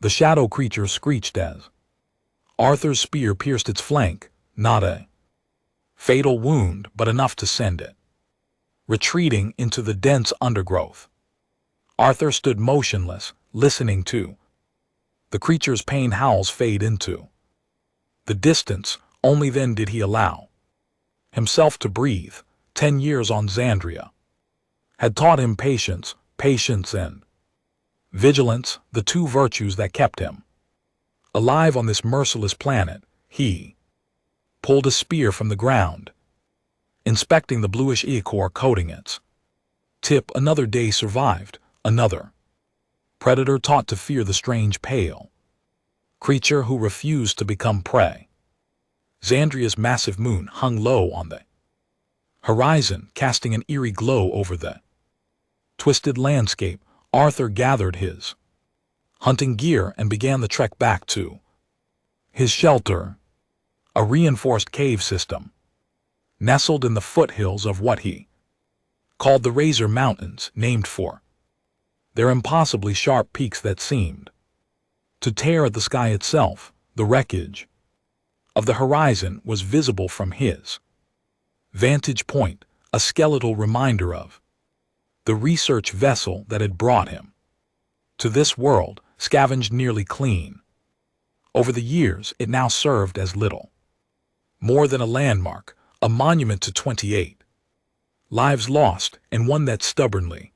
The shadow creature screeched as Arthur's spear pierced its flank, not a fatal wound, but enough to send it retreating into the dense undergrowth. Arthur stood motionless, listening to the creature's pain howls fade into the distance. Only then did he allow himself to breathe. 10 years on Xandria had taught him patience, and vigilance, the two virtues that kept him alive on this merciless planet. He pulled a spear from the ground, inspecting the bluish ichor coating its tip. Another day survived, another predator taught to fear the strange pale creature who refused to become prey. Xandria's massive moon hung low on the horizon, casting an eerie glow over the twisted landscape. Arthur gathered his hunting gear and began the trek back to his shelter, a reinforced cave system nestled in the foothills of what he called the Razor Mountains, named for their impossibly sharp peaks that seemed to tear at the sky itself. The wreckage of the horizon was visible from his vantage point, a skeletal reminder of the research vessel that had brought him to this world, scavenged nearly clean. Over the years, it now served as little more than a landmark, a monument to 28 lives lost, and one that stubbornly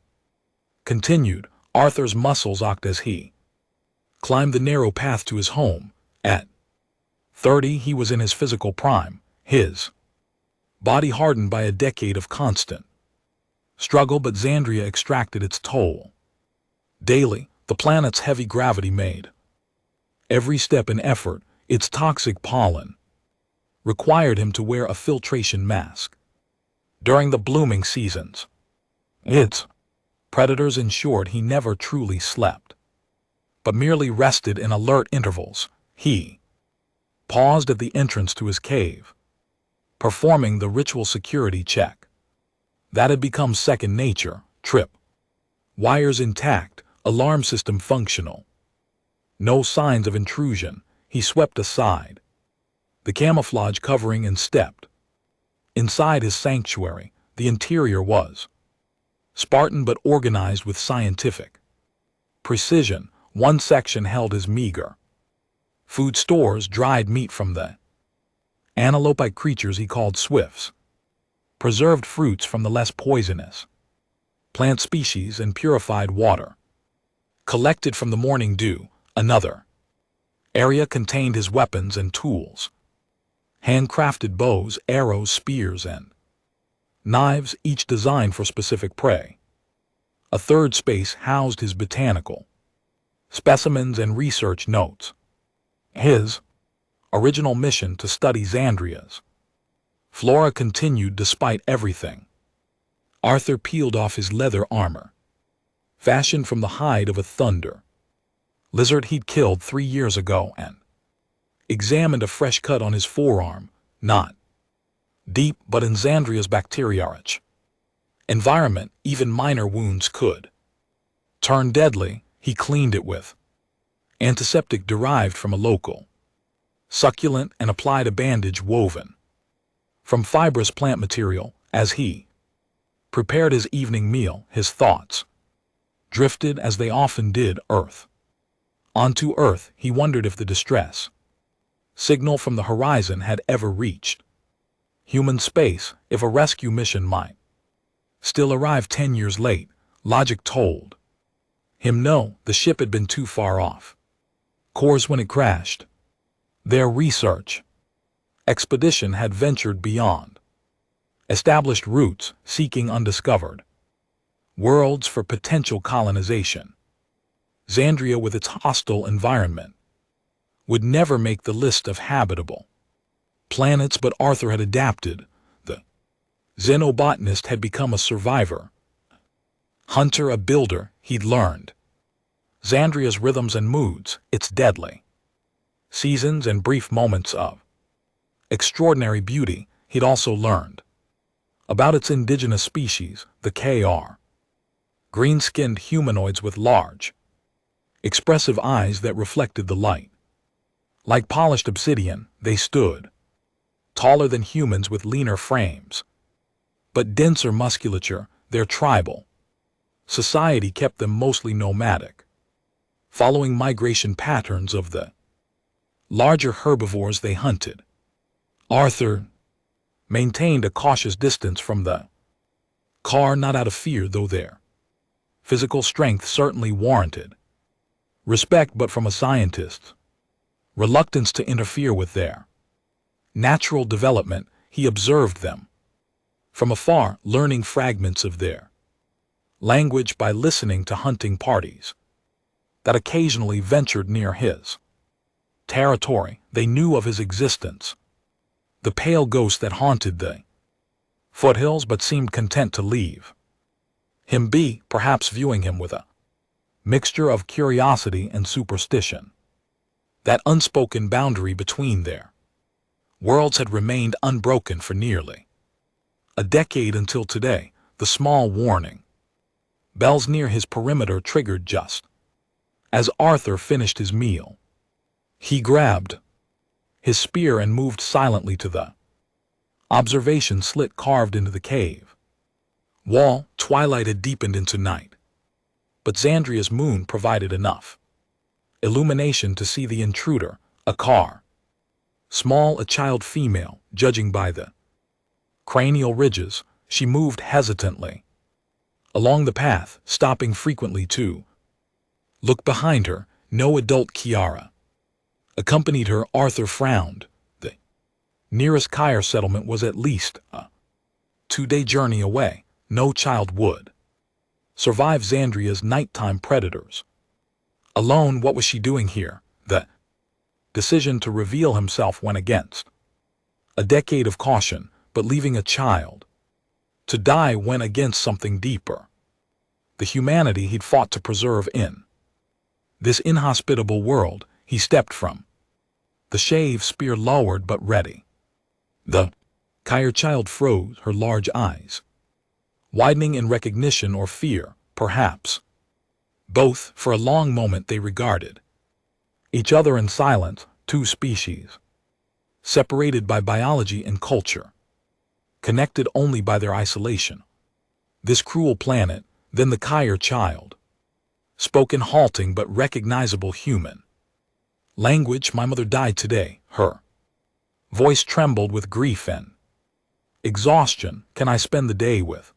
continued. Arthur's muscles ached as he climbed the narrow path to his home. At 30, he was in his physical prime, his body hardened by a decade of constant struggle, but Xandria extracted its toll. Daily, the planet's heavy gravity made every step an effort. Its toxic pollen required him to wear a filtration mask during the blooming seasons. Its predators ensured he never truly slept, but merely rested in alert intervals. He paused at the entrance to his cave, performing the ritual security check that had become second nature. Trip wires intact, alarm system functional. No signs of intrusion. He swept aside the camouflage covering and stepped inside his sanctuary. The interior was Spartan but organized with scientific precision. One section held his meager food stores, dried meat from the antelope-like creatures he called swifts, preserved fruits from the less poisonous plant species, and purified water collected from the morning dew. Another area contained his weapons and tools, handcrafted bows, arrows, spears, and knives, each designed for specific prey. A third space housed his botanical specimens and research notes. His original mission to study Xandria's flora continued despite everything. Arthur peeled off his leather armor, fashioned from the hide of a thunder lizard he'd killed 3 years ago, and examined a fresh cut on his forearm, not deep but in Xandria's bacteria-rich environment, even minor wounds could turn deadly. He cleaned it with antiseptic derived from a local succulent and applied a bandage woven from fibrous plant material. As he prepared his evening meal, his thoughts drifted, as they often did, onto Earth. He wondered if the distress signal from the horizon had ever reached human space, if a rescue mission might still arrive 10 years late. Logic told him no, the ship had been too far off course when it crashed. Their research expedition had ventured beyond established routes, seeking undiscovered worlds for potential colonization. Xandria, with its hostile environment, would never make the list of habitable planets, but Arthur had adapted. The xenobotanist had become a survivor, hunter, a builder. He'd learned Xandria's rhythms and moods, its deadly seasons and brief moments of extraordinary beauty. He'd also learned about its indigenous species, the KR, green-skinned humanoids with large expressive eyes that reflected the light. Like polished obsidian, they stood, taller than humans with leaner frames, but denser musculature. They're tribal. Society kept them mostly nomadic, following migration patterns of the larger herbivores they hunted. Arthur maintained a cautious distance from the car, not out of fear, though their physical strength certainly warranted respect, but from a scientist's reluctance to interfere with their natural development. He observed them from afar, learning fragments of their language by listening to hunting parties that occasionally ventured near his territory. They knew of his existence, the pale ghost that haunted the foothills but seemed content to leave him be, perhaps viewing him with a mixture of curiosity and superstition. That unspoken boundary between their worlds had remained unbroken for nearly a decade, until today. The small warning bells near his perimeter triggered just as Arthur finished his meal. He grabbed his spear and moved silently to the observation slit carved into the cave wall. Twilight had deepened into night, but Xandria's moon provided enough illumination to see the intruder, a car. Small, a child female, judging by the cranial ridges. She moved hesitantly along the path, stopping frequently to look behind her. No adult Kiara accompanied her. Arthur frowned. The nearest Kyre settlement was at least a 2-day journey away. No child would survive Xandria's nighttime predators alone. What was she doing here? The decision to reveal himself went against a decade of caution, but leaving a child to die went against something deeper: the humanity he'd fought to preserve in this inhospitable world. He stepped from the shave, spear lowered but ready. The Kyre child froze, her large eyes widening in recognition or fear, perhaps both. For a long moment they regarded each other in silence, two species separated by biology and culture, connected only by their isolation. This cruel planet. Then the Kyre child spoke in halting but recognizable human language. My mother died today. Her voice trembled with grief and exhaustion. Can I spend the day with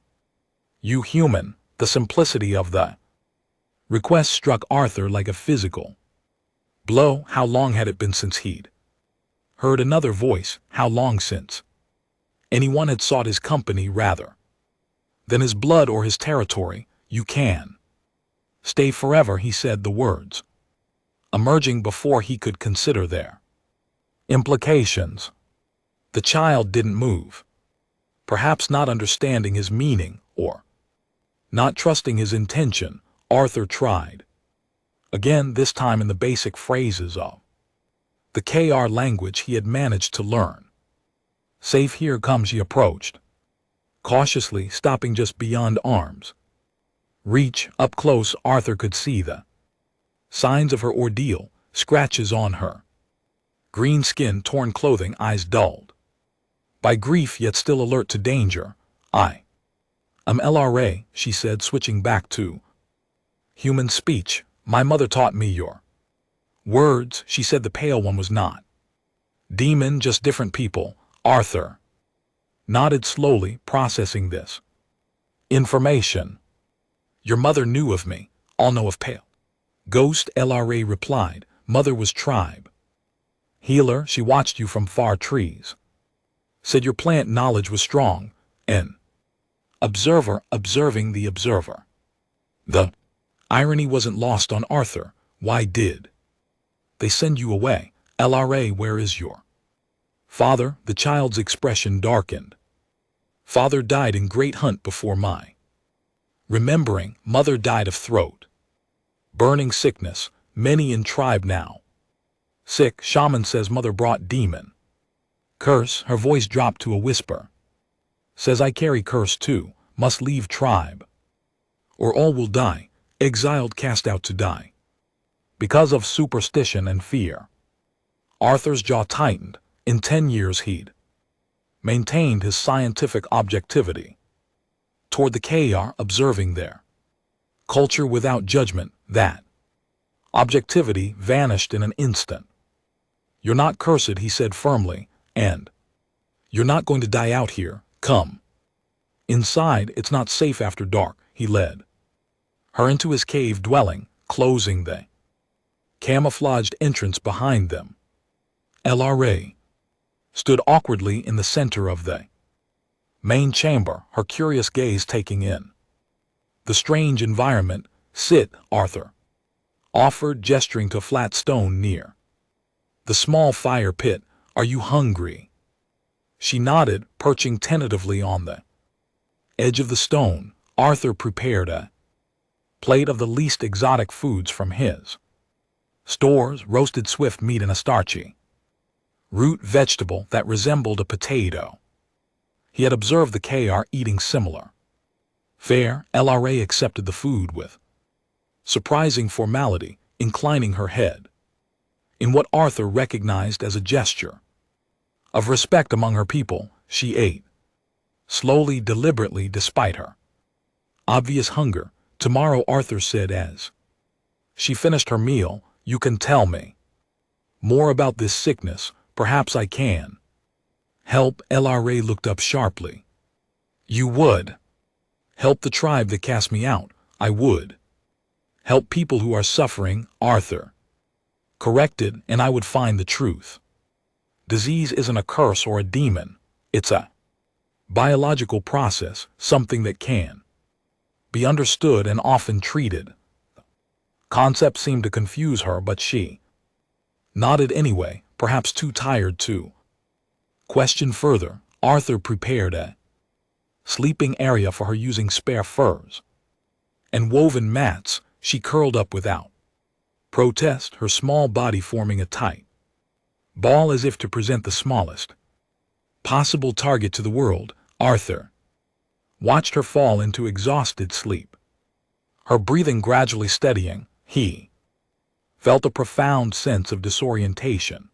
you, human? The simplicity of the request struck Arthur like a physical blow. How long had it been since he'd heard another voice? How long since anyone had sought his company rather than his blood or his territory? You can stay forever, he said, the words emerging before he could consider their implications. The child didn't move, perhaps not understanding his meaning or not trusting his intention. Arthur tried again, this time in the basic phrases of the KR language he had managed to learn. Safe here comes. She approached cautiously, stopping just beyond arm's reach. Up close, Arthur could see the signs of her ordeal: scratches on her green skin, torn clothing, eyes dulled by grief yet still alert to danger. I'm LRA, she said, switching back to human speech. My mother taught me your words, she said. The pale one was not demon, just different people. Arthur nodded slowly, processing this information. Your mother knew of me. All know of pale ghost, LRA replied. Mother was tribe healer. She watched you from far trees. Said your plant knowledge was strong. An observer observing the observer. The irony wasn't lost on Arthur. Why did they send you away? LRA, where is your father? The child's expression darkened. Father died in great hunt before my remembering. Mother died of throat burning sickness. Many in tribe now sick. Shaman says mother brought demon curse. Her voice dropped to a whisper. Says I carry curse too. Must leave tribe or all will die. Exiled, cast out to die. because of superstition and fear. Arthur's jaw tightened. In 10 years he'd maintained his scientific objectivity toward the KR, observing their culture without judgment. That objectivity vanished in an instant. "You're not cursed," he said firmly, "and you're not going to die out here. Come inside. It's not safe after dark." He led her into his cave dwelling, closing the camouflaged entrance behind them. LRA stood awkwardly in the center of the main chamber, her curious gaze taking in the strange environment. "Sit," Arthur offered, gesturing to a flat stone near the small fire pit. "Are you hungry?" She nodded, perching tentatively on the edge of the stone. Arthur prepared a plate of the least exotic foods from his stores, roasted swift meat and a starchy root vegetable that resembled a potato. He had observed the KR eating similar fare. LRA accepted the food with surprising formality, inclining her head in what Arthur recognized as a gesture of respect among her people. She ate slowly, deliberately, despite her obvious hunger. "Tomorrow," Arthur said as she finished her meal, "you can tell me more about this sickness. Perhaps I can help." LRA looked up sharply. "You would help the tribe that cast me out?" "I would help people who are suffering," Arthur corrected, "and I would find the truth. Disease isn't a curse or a demon. It's a biological process, something that can be understood and often treated." The concept seemed to confuse her, but she nodded anyway, perhaps too tired to question further. Arthur prepared a sleeping area for her using spare furs and woven mats. She curled up without protest, her small body forming a tight ball as if to present the smallest possible target to the world. Arthur watched her fall into exhausted sleep, her breathing gradually steadying. He felt a profound sense of disorientation.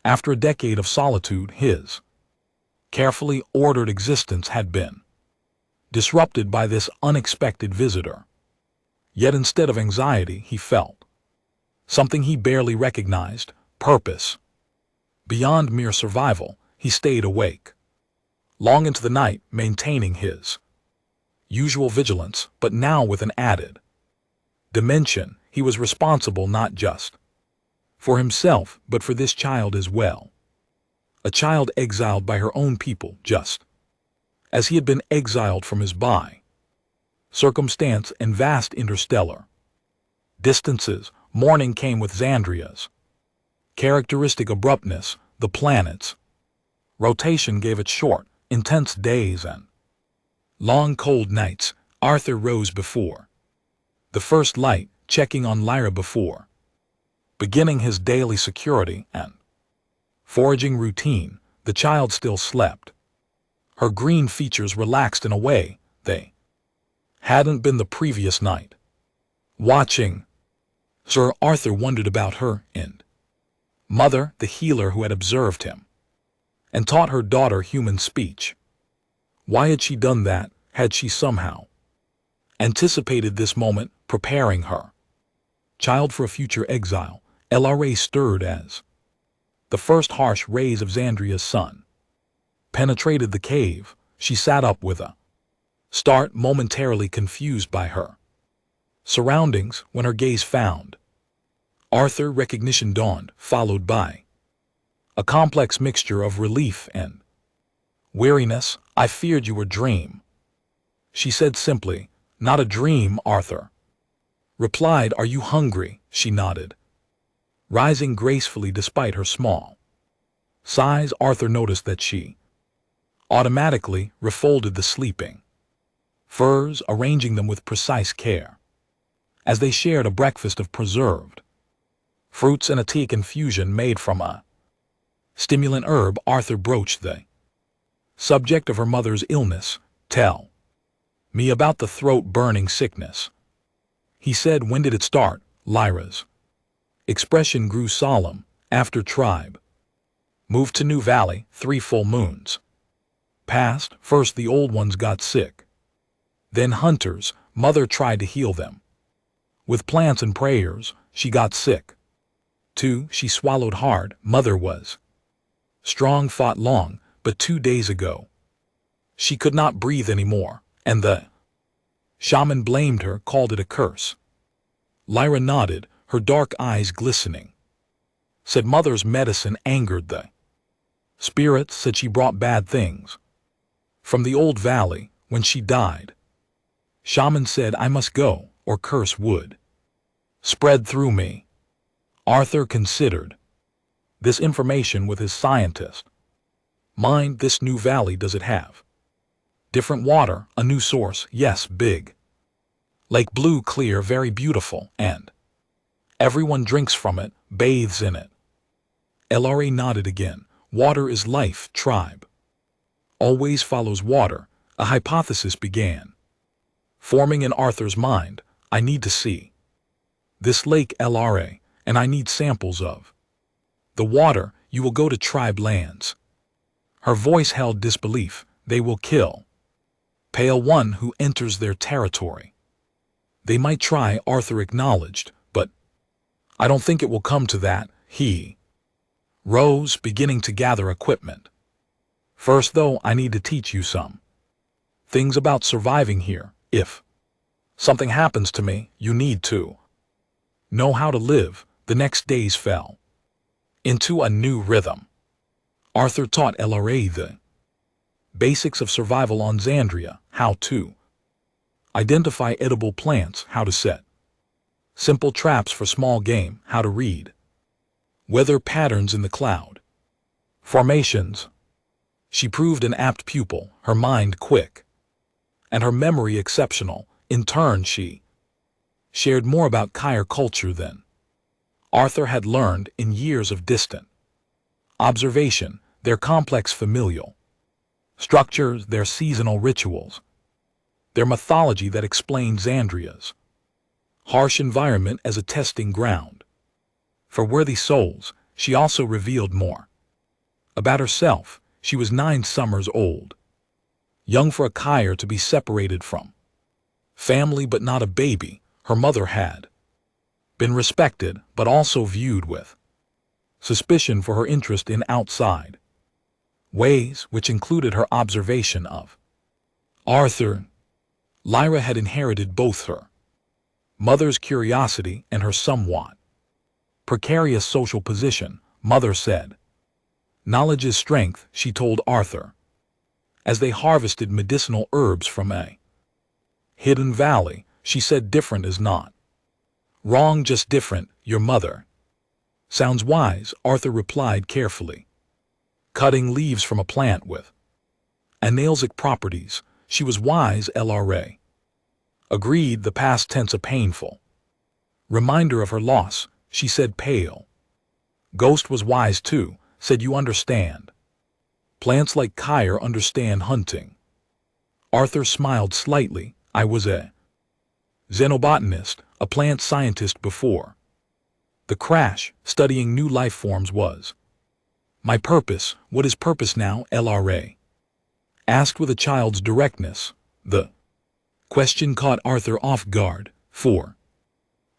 After a decade of solitude, his carefully ordered existence had been disrupted by this unexpected visitor. Yet instead of anxiety, he felt something he barely recognized: purpose. Beyond mere survival, he stayed awake long into the night, maintaining his usual vigilance, but now with an added dimension. He was responsible not just for himself, but for this child as well. A child exiled by her own people, just as he had been exiled from his by circumstance and vast interstellar distances. Morning came with Xandria's characteristic abruptness. The planet's rotation gave it short, intense days and long cold nights. Arthur rose before the first light, checking on Lyra before beginning his daily security and foraging routine. The child still slept, her green features relaxed in a way they hadn't been the previous night. Watching Sir Arthur wondered about her and mother, the healer who had observed him and taught her daughter human speech. Why had she done that? Had she somehow anticipated this moment, preparing her child for a future exile? LRA stirred as the first harsh rays of Xandria's sun penetrated the cave. She sat up with a start, momentarily confused by her surroundings. When her gaze found Arthur, recognition dawned, followed by a complex mixture of relief and weariness. "I feared you were dream," she said simply. "Not a dream," Arthur replied. "Are you hungry?" She nodded, rising gracefully despite her small size. Arthur noticed that she automatically refolded the sleeping furs, arranging them with precise care as they shared a breakfast of preserved fruits and a tea infusion made from a stimulant herb. Arthur broached the subject of her mother's illness. "Tell me about the throat-burning sickness," he said. "When did it start?" Lyra's Expression grew solemn. After tribe. Moved to new valley, 3 full moons. Passed, first the old ones got sick. Then hunters, mother tried to heal them. With plants and prayers, she got sick. 2, she swallowed hard, mother was. Strong fought long, but 2 days ago. She could not breathe anymore, and the shaman blamed her, called it a curse. Lyra nodded, her dark eyes glistening. Said mother's medicine angered the spirits, said she brought bad things from the old valley when she died. Shaman said I must go, or curse would spread through me. Arthur considered this information with his scientist mind. This new valley, does it have different water, a new source? Yes, big lake, blue clear, very beautiful, and everyone drinks from it, bathes in it. LRA nodded again. Water is life, tribe always follows water. A hypothesis began forming in Arthur's mind. I need to see this lake, LRA, and I need samples of the water. You will go to tribe lands. Her voice held disbelief. They will kill Pale One who enters their territory. They might try, Arthur acknowledged, but I don't think it will come to that. He rose, beginning to gather equipment. First, though, I need to teach you some things about surviving here. If something happens to me, you need to know how to live. The next days fell into a new rhythm. Arthur taught LRA the basics of survival on Xandria, how to identify edible plants, how to set simple traps for small game, how to read weather patterns in the cloud formations. She proved an apt pupil, her mind quick and her memory exceptional. In turn, she shared more about Kyre culture than Arthur had learned in years of distant observation, their complex familial structures, their seasonal rituals, their mythology that explained Xandria's harsh environment as a testing ground for worthy souls. She also revealed more about herself. She was 9 summers old, young for a Kyre to be separated from family but not a baby. Her mother had been respected but also viewed with suspicion for her interest in outside ways, which included her observation of Arthur. Lyra had inherited both her mother's curiosity and her somewhat precarious social position. Mother said, knowledge is strength, she told Arthur, as they harvested medicinal herbs from a hidden valley. She said different is not wrong, just different. Your mother sounds wise, Arthur replied carefully. Cutting leaves from a plant with analgesic properties. She was wise, LRA agreed, the past tense a painful reminder of her loss. She said pale Ghost was wise too, said you understand. Plants like Kyre understand hunting. Arthur smiled slightly. I was a xenobotanist, a plant scientist before the crash. Studying new life forms was my purpose. What is purpose now, LRA asked with a child's directness. The question caught Arthur off guard. For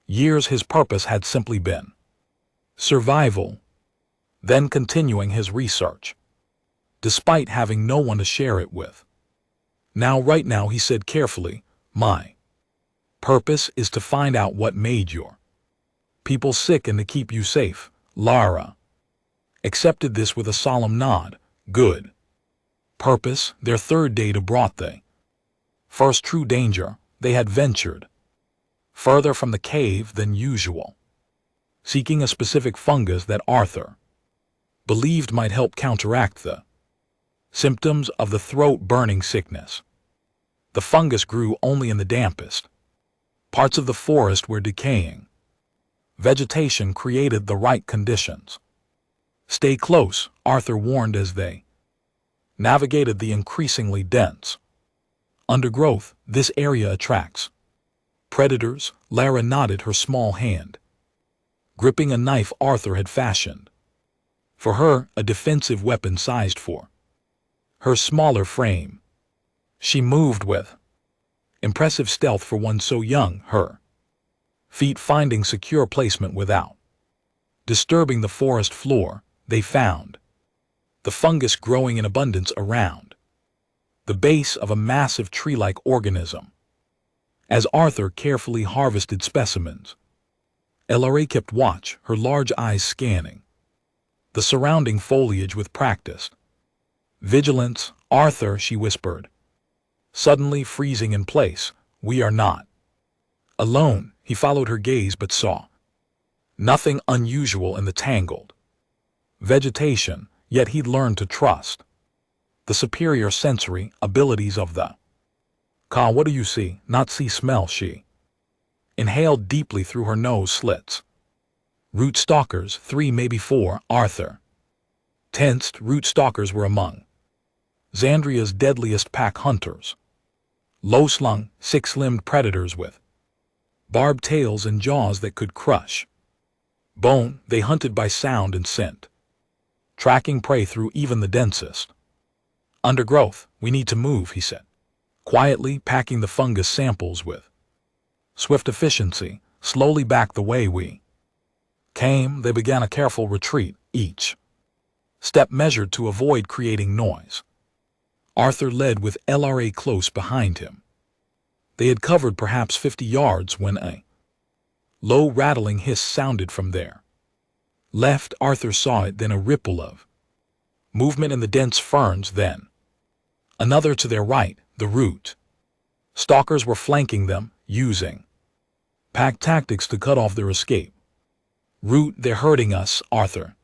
years his purpose had simply been survival. Then continuing his research, despite having no one to share it with. Now, right now, he said carefully, my purpose is to find out what made your people sick and to keep you safe. Lara accepted this with a solemn nod. Good. Purpose. Their third day to brought the first true danger. They had ventured further from the cave than usual, seeking a specific fungus that Arthur believed might help counteract the symptoms of the throat-burning sickness. The fungus grew only in the dampest parts of the forest where decaying vegetation created the right conditions. Stay close, Arthur warned as they navigated the increasingly dense undergrowth. This area attracts predators. Lara nodded, her small hand gripping a knife Arthur had fashioned. For her, a defensive weapon sized for her smaller frame. She moved with impressive stealth for one so young, her feet finding secure placement without disturbing the forest floor. They found the fungus growing in abundance around the base of a massive tree-like organism. As Arthur carefully harvested specimens, LRA kept watch, her large eyes scanning the surrounding foliage with practiced vigilance. Arthur, she whispered, suddenly freezing in place, we are not alone. He followed her gaze but saw nothing unusual in the tangled vegetation, yet he'd learned to trust the superior sensory abilities of the Ka. What do you see? Not see, smell, she inhaled deeply through her nose slits. Root stalkers, 3, maybe 4, Arthur tensed. Root stalkers were among Xandria's deadliest pack hunters. Low-slung, six-limbed predators with barbed tails and jaws that could crush bone. They hunted by sound and scent, tracking prey through even the densest undergrowth. We need to move, he said, quietly packing the fungus samples with swift efficiency. Slowly back the way we came. They began a careful retreat, each step measured to avoid creating noise. Arthur led with LRA close behind him. They had covered perhaps 50 yards when a low rattling hiss sounded from their left. Arthur saw it, then a ripple of movement in the dense ferns, then another to their right. The root stalkers were flanking them, using pack tactics to cut off their escape. Root, they're hurting us, Arthur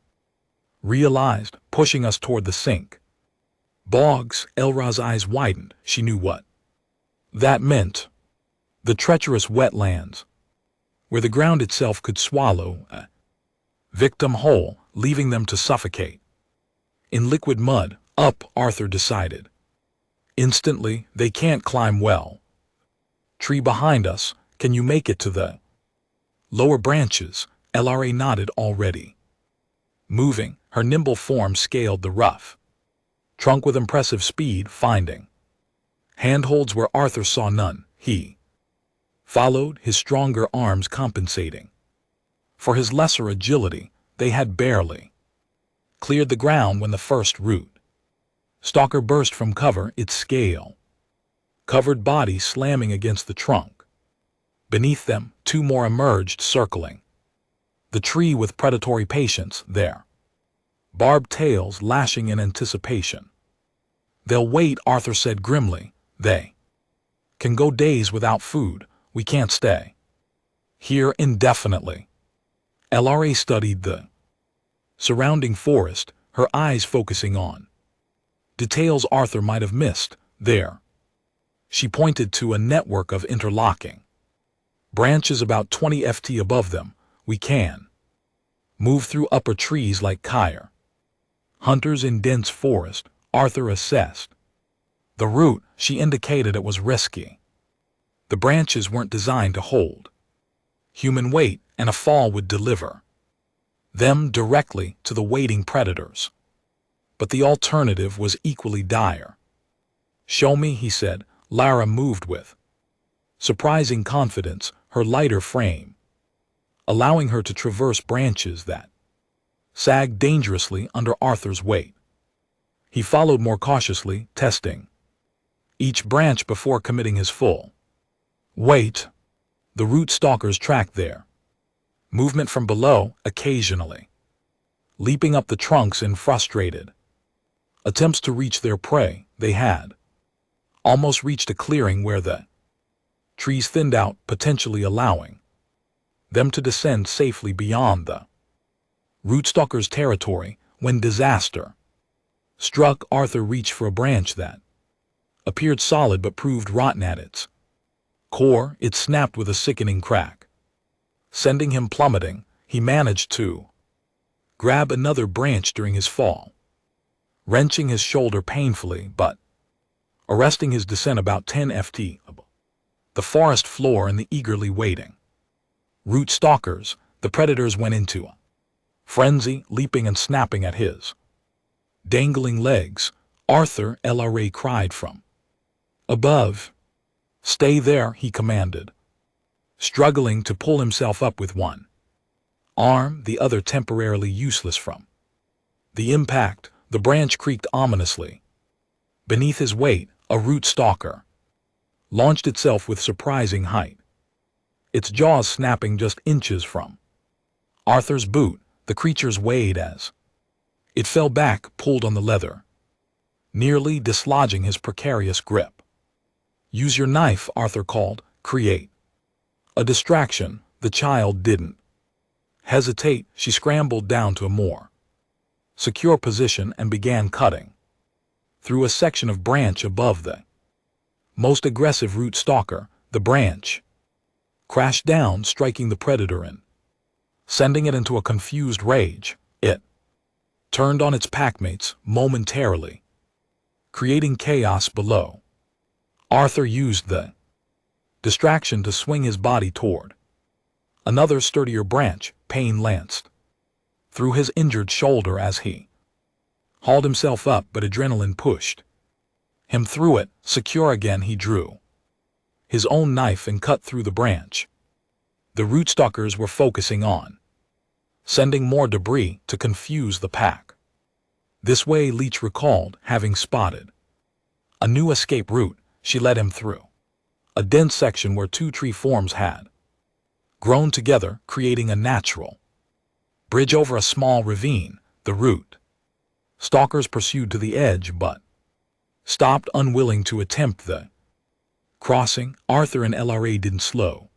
realized, pushing us toward the sink bogs. Elra's eyes widened. She knew what that meant. The treacherous wetlands, where the ground itself could swallow a victim whole, leaving them to suffocate in liquid mud. Up, Arthur decided instantly. They can't climb well. Tree behind us. Can you make it to the lower branches? LRA nodded, already moving. Her nimble form scaled the rough trunk with impressive speed, finding handholds where Arthur saw none. He followed, his stronger arms compensating for his lesser agility. They had barely cleared the ground when the first root stalker burst from cover, its scale-covered body slamming against the trunk. Beneath them, 2 more emerged, circling the tree with predatory patience, their barbed tails lashing in anticipation. They'll wait, Arthur said grimly. They can go days without food. We can't stay here indefinitely. LRA studied the surrounding forest, her eyes focusing on details Arthur might have missed. There, she pointed to a network of interlocking branches about 20 ft above them. We can move through upper trees like Kyre hunters in dense forest. Arthur assessed the route. She indicated it was risky. The branches weren't designed to hold human weight, and a fall would deliver them directly to the waiting predators. But the alternative was equally dire. Show me, he said. Lara moved with surprising confidence, her lighter frame allowing her to traverse branches that sagged dangerously under Arthur's weight. He followed more cautiously, testing each branch before committing his full weight. The root stalkers tracked their movement from below, occasionally leaping up the trunks in frustrated attempts to reach their prey. They had almost reached a clearing where the trees thinned out, potentially allowing them to descend safely beyond the root stalkers' territory, when disaster struck. Arthur reached for a branch that appeared solid but proved rotten at its core. It snapped with a sickening crack, sending him plummeting. He managed to grab another branch during his fall, wrenching his shoulder painfully but arresting his descent about 10 ft above the forest floor and the eagerly waiting root stalkers. The predators went into a frenzy, leaping and snapping at his dangling legs. Arthur, LRA cried from above. "Stay there," he commanded, struggling to pull himself up with one arm, the other temporarily useless from the impact. The branch creaked ominously. Beneath his weight, a root stalker launched itself with surprising height, its jaws snapping just inches from Arthur's boot. The creature's weighed as it fell back, pulled on the leather, nearly dislodging his precarious grip. "Use your knife," Arthur called. "Create a distraction." The child didn't hesitate. She scrambled down to a more secure position and began cutting through a section of branch above the most aggressive root stalker. The branch crashed down, striking the predator and sending it into a confused rage. It turned on its packmates momentarily, creating chaos below. Arthur used the distraction to swing his body toward another sturdier branch. Pain lanced through his injured shoulder as he hauled himself up, but adrenaline pushed him through it. Secure again, he drew his own knife and cut through the branch. The rootstalkers were focusing on sending more debris to confuse the pack. This way, Leech recalled, having spotted a new escape route. She led him through a dense section where two tree forms had grown together, creating a natural bridge over a small ravine. The root stalkers pursued to the edge but stopped, unwilling to attempt the crossing. Arthur and LRA didn't slow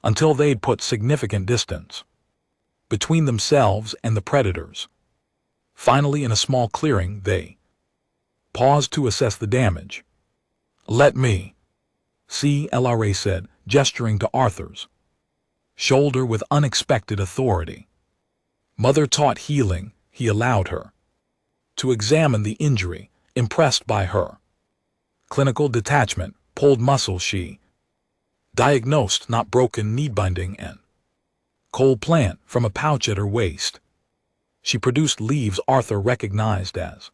until they'd put significant distance between themselves and the predators. Finally, in a small clearing, they paused to assess the damage. "Let me see," LRA said, gesturing to Arthur's shoulder with unexpected authority. Mother taught healing. He allowed her to examine the injury, impressed by her clinical detachment. Pulled muscle, she diagnosed, not broken knee binding, and cold plant. From a pouch at her waist, she produced leaves Arthur recognized as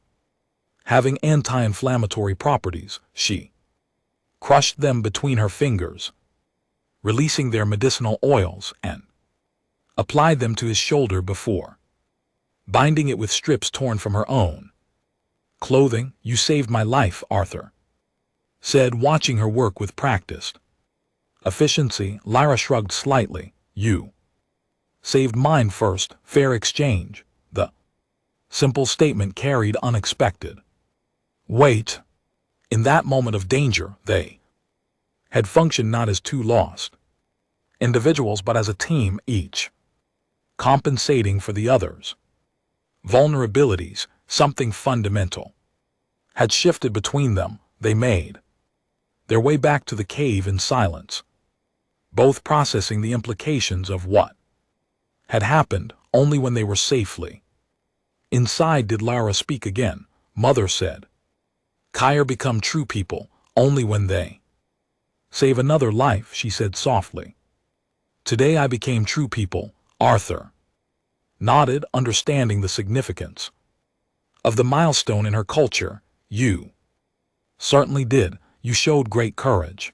having anti-inflammatory properties. She crushed them between her fingers, releasing their medicinal oils, and applied them to his shoulder before binding it with strips torn from her own clothing. "You saved my life," Arthur said, watching her work with practiced efficiency. Lyra shrugged slightly. "You saved mine first. Fair exchange." The simple statement carried unexpected weight. In that moment of danger, they had functioned not as two lost individuals but as a team, each compensating for the other's vulnerabilities. Something fundamental had shifted between them. They made their way back to the cave in silence, both processing the implications of what had happened. Only when they were safely inside did Lara speak again. Mother said, "Kyr become true people only when they save another life," she said softly. "Today I became true people." Arthur nodded, understanding the significance of the milestone in her culture. "You certainly did. You showed great courage."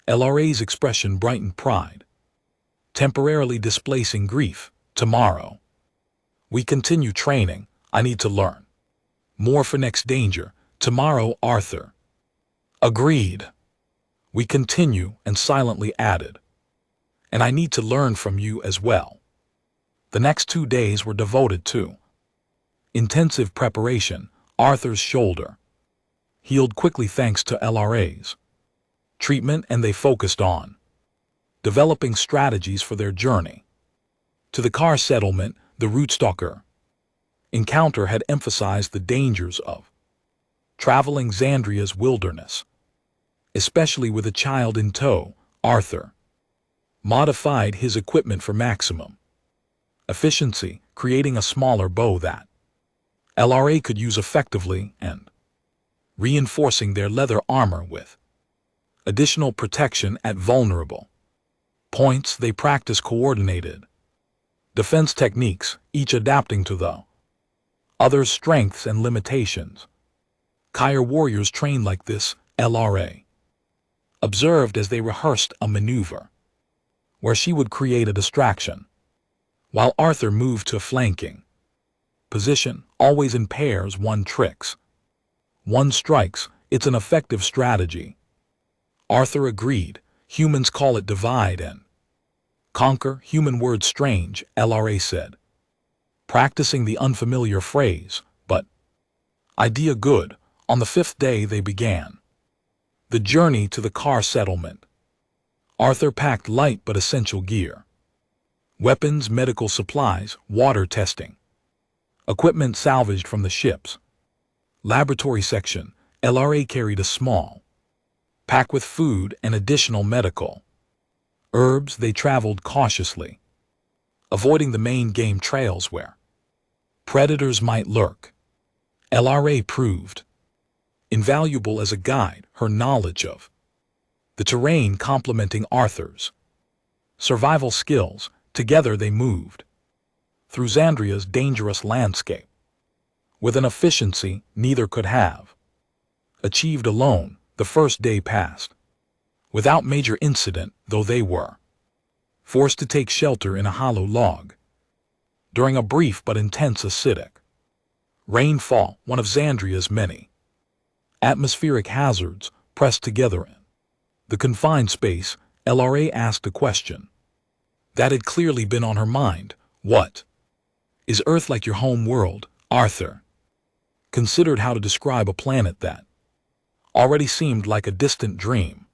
LRA's expression brightened pride, temporarily displacing grief. "Tomorrow we continue training. I need to learn more for next danger." "Tomorrow," Arthur agreed. "We continue," and silently added, "and I need to learn from you as well." The next 2 days were devoted to intensive preparation. Arthur's shoulder healed quickly thanks to LRA's treatment, and they focused on developing strategies for their journey to the Kyr settlement. The rootstalker encounter had emphasized the dangers of traveling Xandria's wilderness, especially with a child in tow. Arthur modified his equipment for maximum efficiency, creating a smaller bow that LRA could use effectively and reinforcing their leather armor with additional protection at vulnerable points. They practiced coordinated Defense techniques, each adapting to the other's strengths and limitations. Kyer warriors trained like this, LRA observed as they rehearsed a maneuver where she would create a distraction, while Arthur moved to a flanking position, always in pairs. One tricks, one strikes. It's an effective strategy. Arthur agreed. Humans call it divide and conquer. Human word strange, LRA said, practicing the unfamiliar phrase, but idea good. On the 5th day they began the journey to the car settlement. Arthur packed light but essential gear. Weapons, medical supplies, water testing. Equipment salvaged from the ships. Laboratory section, LRA carried a small pack with food and additional medical herbs. They traveled cautiously, avoiding the main game trails where predators might lurk. LRA proved invaluable as a guide, her knowledge of the terrain complementing Arthur's survival skills. Together they moved through Xandria's dangerous landscape with an efficiency neither could have achieved alone. The first day passed without major incident, though they were forced to take shelter in a hollow log during a brief but intense acidic rainfall, one of Xandria's many atmospheric hazards pressed together in the confined space. LRA asked a question that had clearly been on her mind. What is Earth like? Your home world? Arthur considered how to describe a planet that already seemed like a distant dream.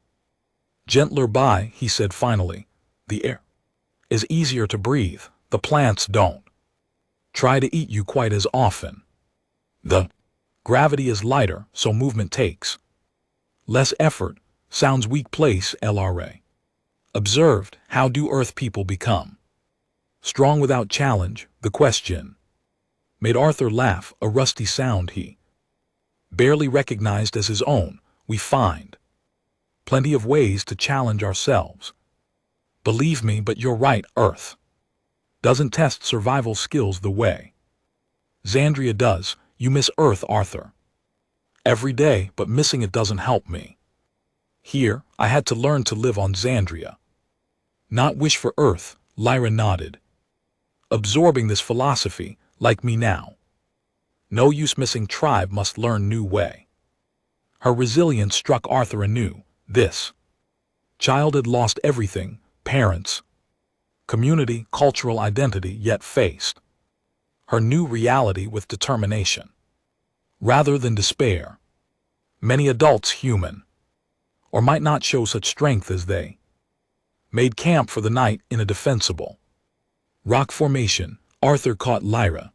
Gentler by, he said finally. The air is easier to breathe. The plants don't try to eat you quite as often. The gravity is lighter, so movement takes less effort. Sounds weak place, LRA observed. How do Earth people become strong without challenge? The question made Arthur laugh, a rusty sound he barely recognized as his own. We find plenty of ways to challenge ourselves. Believe me, but you're right, Earth doesn't test survival skills the way Xandria does. You miss Earth, Arthur, every day, but missing it doesn't help me. Here, I had to learn to live on Xandria, not wish for Earth. Lyra nodded, absorbing this philosophy. Like me now. No use missing. Tribe must learn new way. Her resilience struck Arthur anew. This child had lost everything, parents, community, cultural identity, yet faced her new reality with determination rather than despair. Many adults, human or might not, show such strength as they made camp for the night in a defensible rock formation. Arthur caught Lyra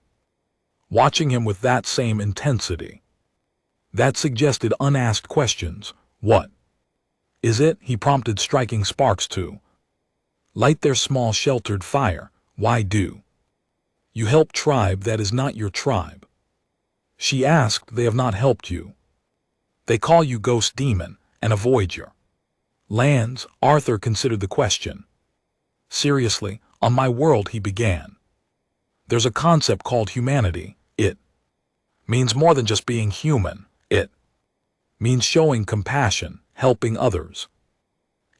watching him with that same intensity that suggested unasked questions. What is it? He prompted, striking sparks to light their small sheltered fire. Why do you help tribe that is not your tribe? She asked. They have not helped you. They call you ghost demon and avoid your lands. Arthur considered the question seriously. On my world, he began, there's a concept called humanity. It means more than just being human. It means showing compassion, helping others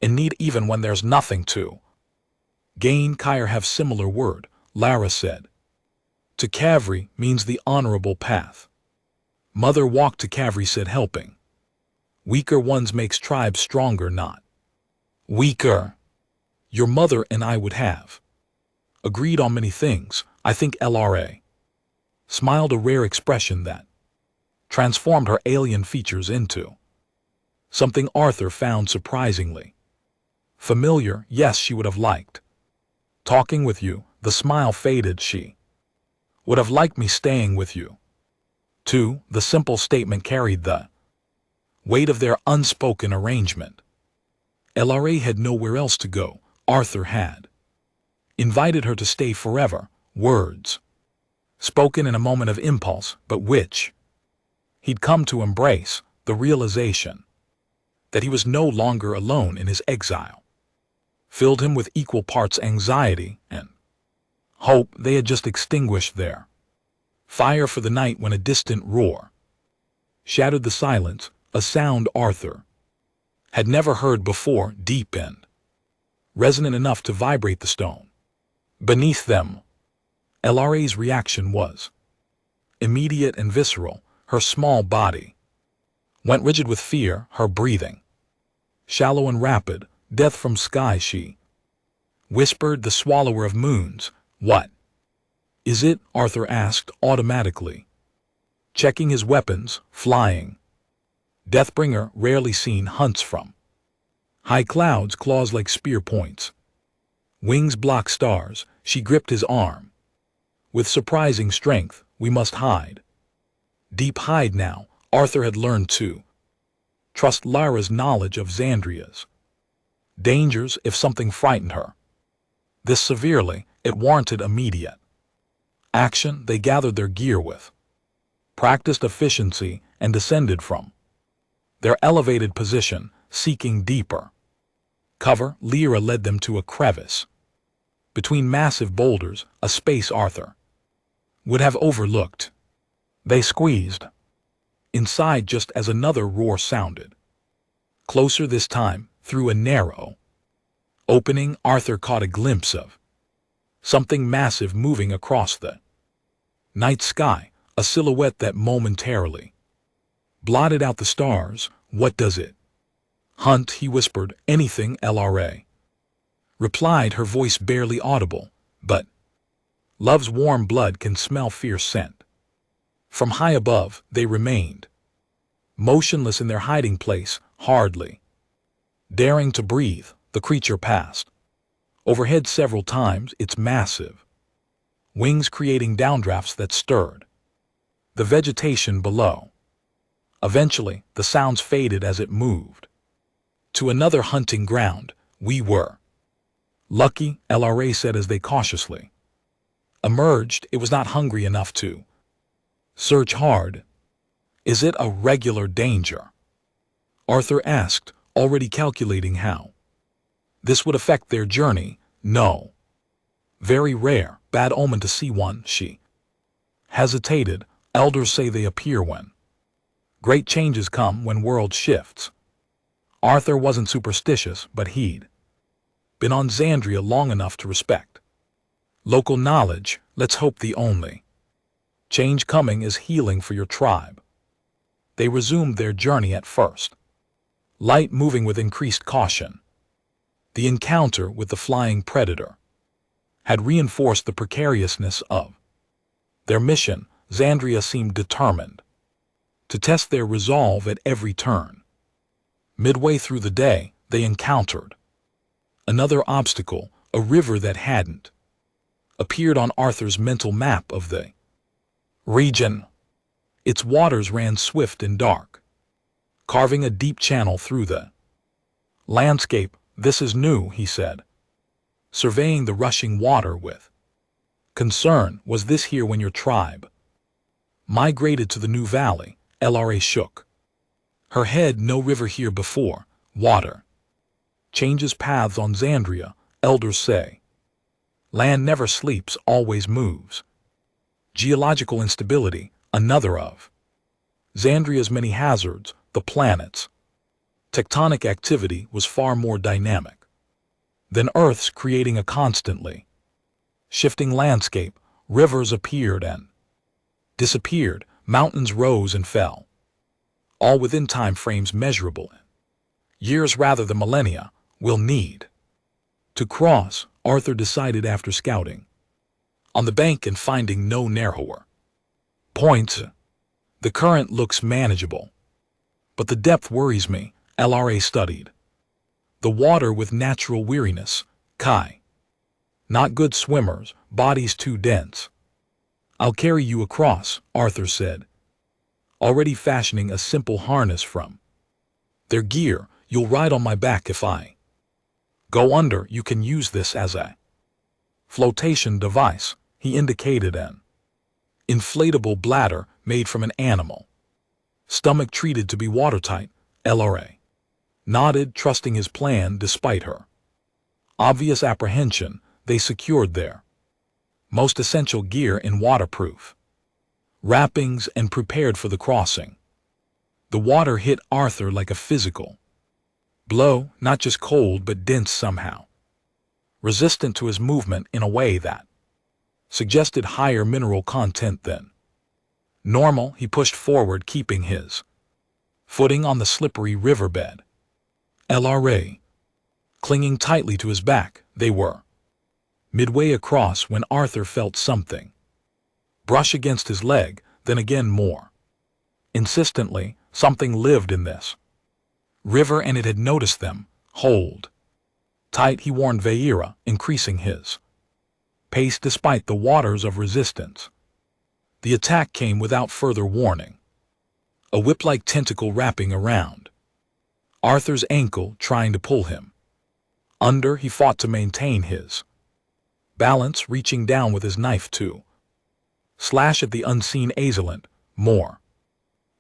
in need even when there's nothing to gain. Kyer have similar word, Lara said. To Kavri means the honorable path. Mother walked to Kavri said, helping weaker ones makes tribes stronger, not weaker. Your mother and I would have agreed on many things. I think LRA smiled, a rare expression that transformed her alien features into something Arthur found surprisingly familiar. Yes, she would have liked talking with you. The smile faded. She would have liked me staying with you too. The simple statement carried the weight of their unspoken arrangement. LRA had nowhere else to go. Arthur had invited her to stay forever. Words spoken in a moment of impulse, but which he'd come to embrace. The realization that he was no longer alone in his exile filled him with equal parts anxiety and Hope they had just extinguished their fire for the night when a distant roar shattered the silence, a sound Arthur had never heard before, deep and resonant enough to vibrate the stone beneath them. LRA's reaction was immediate and visceral. Her small body went rigid with fear, her breathing shallow and rapid. Death from sky, she whispered, the swallower of moons. What is it? Arthur asked automatically, checking his weapons. Flying Deathbringer, rarely seen, hunts from high clouds, claws like spear points, wings block stars. She gripped his arm with surprising strength. We must hide. Deep hide now. Arthur had learned to trust Lyra's knowledge of Xandria's dangers if something frightened her this severely. It warranted immediate action. They gathered their gear with practiced efficiency and descended from their elevated position, seeking deeper cover. Lyra led them to a crevice between massive boulders, a space Arthur would have overlooked. They squeezed inside just as another roar sounded. Closer this time, through a narrow opening. Arthur caught a glimpse of something massive moving across the night sky, a silhouette that momentarily blotted out the stars. What does it hunt? He whispered. Anything, LRA replied, her voice barely audible. But love's warm blood can smell fierce scent. From high above, they remained motionless in their hiding place, hardly daring to breathe. The creature passed overhead several times, its massive wings creating downdrafts that stirred the vegetation below. Eventually, the sounds faded as it moved to another hunting ground. We were lucky, LRA said as they cautiously emerged. It was not hungry enough to search hard. Is it a regular danger? Arthur asked, already calculating how this would affect their journey. No. Very rare. Bad omen to see one. She hesitated. Elders say they appear when great changes come, when world shifts. Arthur wasn't superstitious, but he'd been on Xandria long enough to respect local knowledge. Let's hope the only change coming is healing for your tribe. They resumed their journey at first, light, moving with increased caution. The encounter with the flying predator had reinforced the precariousness of their mission. Xandria seemed determined to test their resolve at every turn. Midway through the day, they encountered another obstacle, a river that hadn't appeared on Arthur's mental map of the region. Its waters ran swift and dark, carving a deep channel through the landscape. This is new, he said, surveying the rushing water with concern. Was this here when your tribe migrated to the new valley? LRA shook her head. No river here before. Water changes paths on Xandria, elders say. Land never sleeps, always moves. Geological instability, another of Xandria's many hazards. The planet's tectonic activity was far more dynamic than Earth's, creating a constantly shifting landscape. Rivers appeared and disappeared, mountains rose and fell, all within time frames measurable in years rather than millennia. We'll need to cross, Arthur decided after scouting on the bank and finding no narrower points. The current looks manageable, but the depth worries me. LRA studied the water with natural weariness. Kai, not good swimmers, bodies too dense. I'll carry you across, Arthur said, already fashioning a simple harness from their gear. You'll ride on my back. If I go under, you can use this as a flotation device. He indicated an inflatable bladder made from an animal stomach treated to be watertight. LRA nodded, trusting his plan despite her obvious apprehension. They secured their most essential gear in waterproof wrappings and prepared for the crossing. The water hit Arthur like a physical blow, not just cold but dense somehow, resistant to his movement in a way that suggested higher mineral content than normal. He pushed forward, keeping his footing on the slippery riverbed. LRA clinging tightly to his back, they were midway across when Arthur felt something brush against his leg, then again more insistently. Something lived in this river and it had noticed them. Hold tight, he warned Vieira, increasing his pace despite the waters of resistance. The attack came without further warning, a whip-like tentacle wrapping around Arthur's ankle, trying to pull him under. He fought to maintain his balance, reaching down with his knife to slash at the unseen assailant. More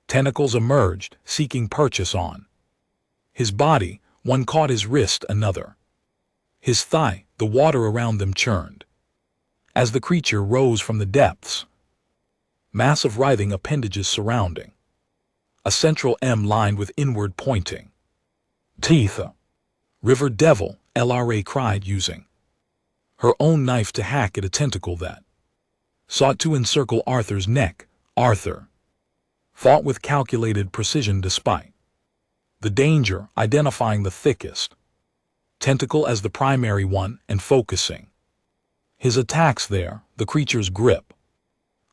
tentacles emerged, seeking purchase on his body. One caught his wrist, another his thigh. The water around them churned as the creature rose from the depths, massive writhing appendages surrounding a central M lined with inward pointing teeth. River Devil, LRA cried, using her own knife to hack at a tentacle that sought to encircle Arthur's neck. Arthur fought with calculated precision despite the danger, identifying the thickest tentacle as the primary one and focusing his attacks there. The creature's grip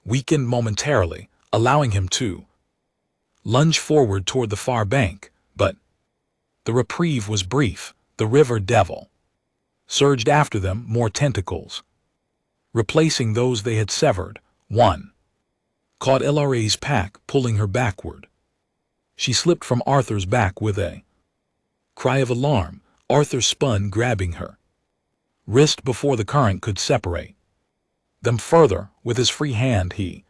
weakened momentarily, allowing him to lunge forward toward the far bank, but the reprieve was brief. The River Devil surged after them, more tentacles replacing those they had severed. One caught LRA's pack, pulling her backward. She slipped from Arthur's back with a cry of alarm. Arthur spun, grabbing her wrist before the current could separate them further. With his free hand he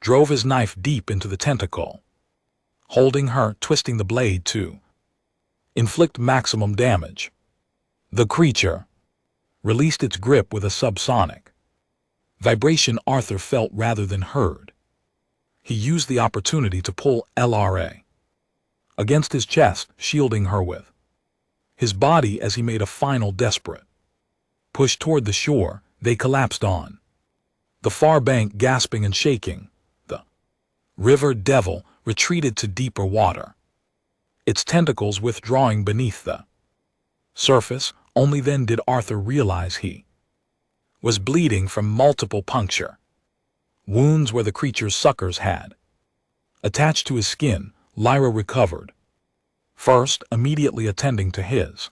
drove his knife deep into the tentacle, holding her, twisting the blade to inflict maximum damage. The creature released its grip with a subsonic vibration Arthur felt rather than heard. He used the opportunity to pull LRA against his chest, shielding her with his body as he made a final desperate push toward the shore. They collapsed on the far bank, gasping and shaking. The River Devil retreated to deeper water, its tentacles withdrawing beneath the surface. Only then did Arthur realize he was bleeding from multiple puncture wounds where the creature's suckers had attached to his skin. Lyra recovered first, immediately attending to his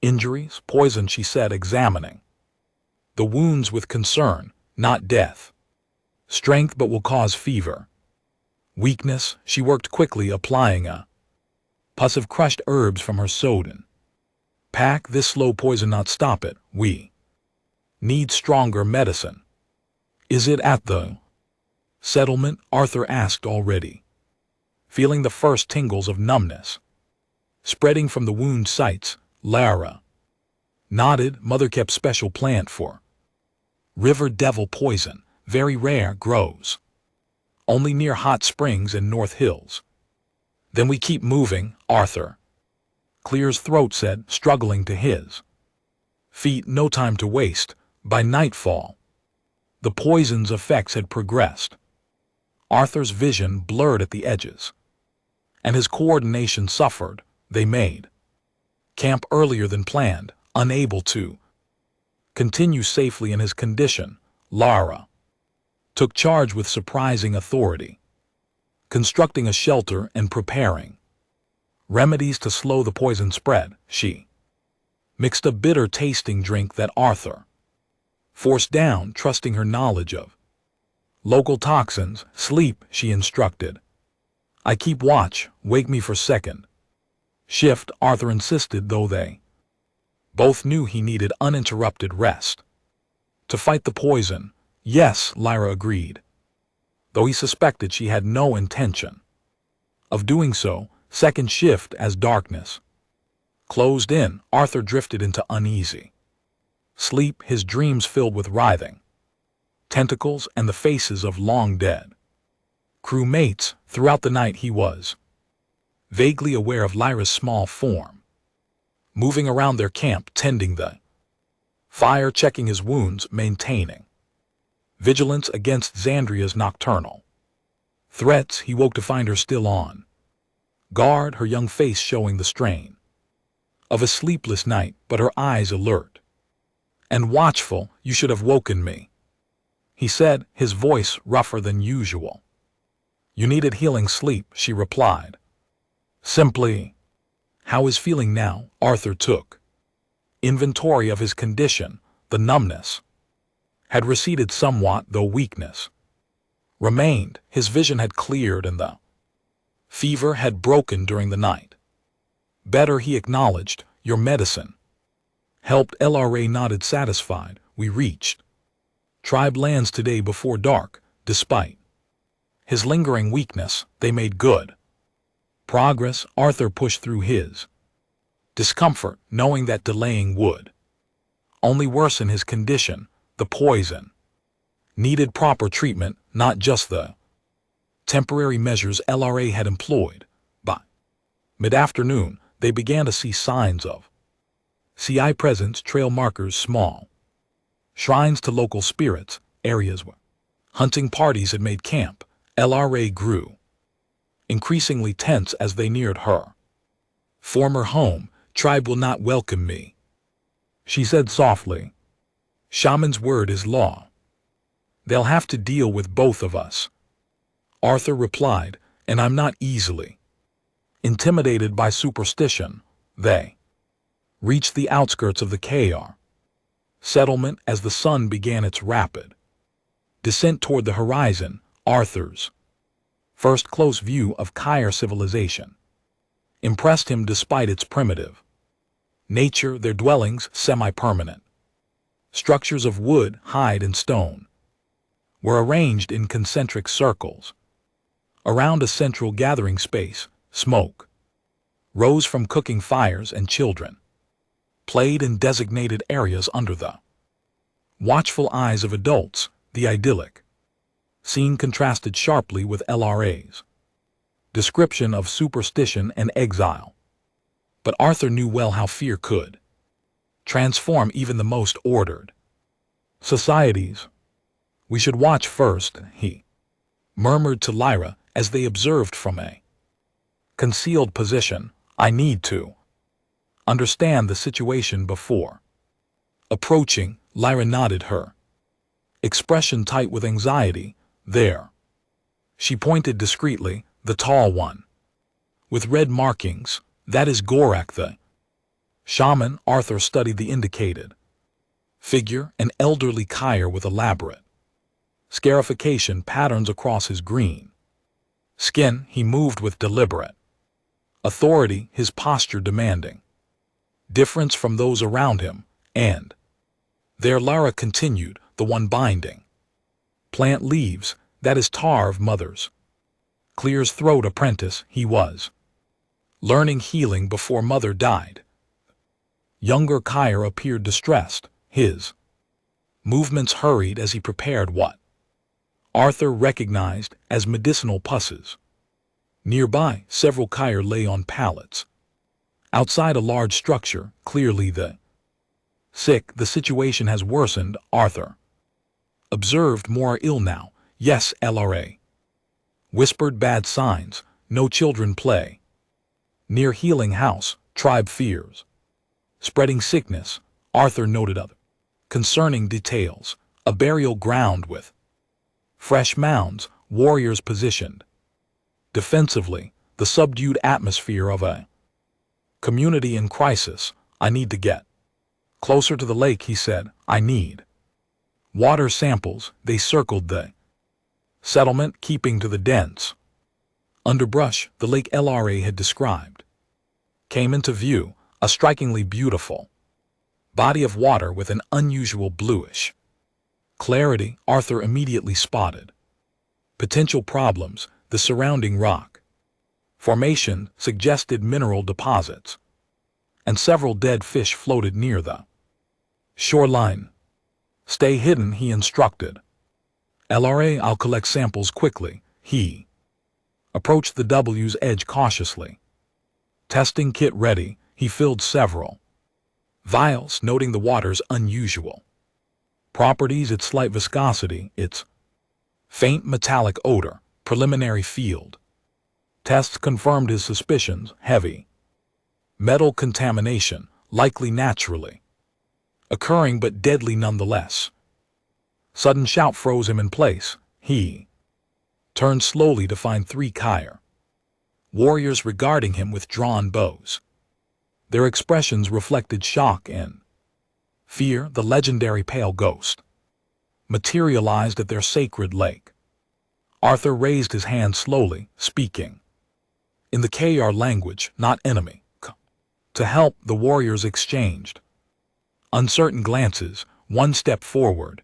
injuries. Poison, she said, examining the wounds with concern. Not death, strength, but will cause fever. Weakness. She worked quickly, applying a pus of crushed herbs from her sodden pack. This slow poison not stop it. We need stronger medicine. Is it at the settlement? Arthur asked, already feeling the first tingles of numbness spreading from the wound sites. Lara nodded. Mother kept special plant for River Devil poison. Very rare, grows only near hot springs and North Hills. Then we keep moving. Arthur clear's throat said, struggling to his feet. No time to waste. By nightfall, the poison's effects had progressed. Arthur's vision blurred at the edges, and his coordination suffered. They made camp earlier than planned, unable to continue safely in his condition. Lara took charge with surprising authority, constructing a shelter and preparing remedies to slow the poison spread. She mixed a bitter-tasting drink that Arthur forced down, trusting her knowledge of local toxins. Sleep, she instructed. I keep watch. Wake me for second shift, Arthur insisted, though they both knew he needed uninterrupted rest to fight the poison. Yes, Lyra agreed, though he suspected she had no intention of doing so. Second shift. As darkness closed in, Arthur drifted into uneasy sleep, his dreams filled with writhing tentacles and the faces of long dead crewmates. Throughout the night he was vaguely aware of Lyra's small form, moving around their camp, tending the fire, checking his wounds, maintaining vigilance against Xandria's nocturnal threats. He woke to find her still on guard, her young face showing the strain of a sleepless night, but her eyes alert and watchful. "You should have woken me," he said, his voice rougher than usual. "You needed healing sleep," she replied simply. How is feeling now? Arthur took inventory of his condition. The numbness had receded somewhat, though weakness remained. His vision had cleared and the fever had broken during the night. "Better," he acknowledged. "Your medicine helped." LRA nodded, satisfied. "We reached tribe lands today before dark. Despite his lingering weakness, they made good progress." Arthur pushed through his discomfort, knowing that delaying would only worsen his condition. The poison needed proper treatment, not just the temporary measures LRA had employed. By mid-afternoon, they began to see signs of CI presence, trail markers, small shrines to local spirits, areas where hunting parties had made camp. LRA grew increasingly tense as they neared her former home. "Tribe will not welcome me," she said softly. "Shaman's word is law. They'll have to deal with both of us," Arthur replied, "and I'm not easily intimidated by superstition." They reached the outskirts of the KR settlement as the sun began its rapid descent toward the horizon. Arthur's first close view of Kyre civilization impressed him despite its primitive nature. Their dwellings, semi-permanent structures of wood, hide, and stone, were arranged in concentric circles around a central gathering space. Smoke rose from cooking fires, and children played in designated areas under the watchful eyes of adults. The idyllic scene contrasted sharply with LRA's description of superstition and exile. But Arthur knew well how fear could transform even the most ordered societies. "We should watch first," he murmured to Lyra as they observed from a concealed position. "I need to understand the situation before approaching." Lyra nodded, her expression tight with anxiety. "There," she pointed discreetly, "the tall one with red markings. That is Gorak the shaman." Arthur studied the indicated figure, an elderly Kyre with elaborate scarification patterns across his green skin. He moved with deliberate authority, his posture demanding difference from those around him. "And there," Lyra continued, "the one binding plant leaves, that is Tarv Mother's Clear's throat apprentice. He was learning healing before Mother died." Younger Kyre appeared distressed, his movements hurried as he prepared what Arthur recognized as medicinal pusses. Nearby, several Kyre lay on pallets outside a large structure, clearly the sick. "The situation has worsened," Arthur observed. "More ill now." "Yes," LRA whispered. "Bad signs. No children play near healing house. Tribe fears spreading sickness." Arthur noted other concerning details. A burial ground with fresh mounds, warriors positioned defensively, the subdued atmosphere of a community in crisis. "I need to get closer to the lake," he said. "I need water samples." They circled the settlement, keeping to the dense underbrush. The lake LRA had described came into view, a strikingly beautiful body of water with an unusual bluish clarity. Arthur immediately spotted potential problems. The surrounding rock formation suggested mineral deposits, and several dead fish floated near the shoreline. "Stay hidden," he instructed. LRA, I'll collect samples quickly. He approached the W's edge cautiously. Testing kit ready, he filled several vials, noting the water's unusual properties, its slight viscosity, its faint metallic odor. Preliminary field tests confirmed his suspicions. Heavy metal contamination, likely naturally occurring but deadly nonetheless. Sudden shout froze him in place. He turned slowly to find 3 Kyre warriors regarding him with drawn bows. Their expressions reflected shock and fear. The legendary pale ghost materialized at their sacred lake. Arthur raised his hand slowly, speaking in the KR language, not enemy. To help, the warriors exchanged uncertain glances, one step forward,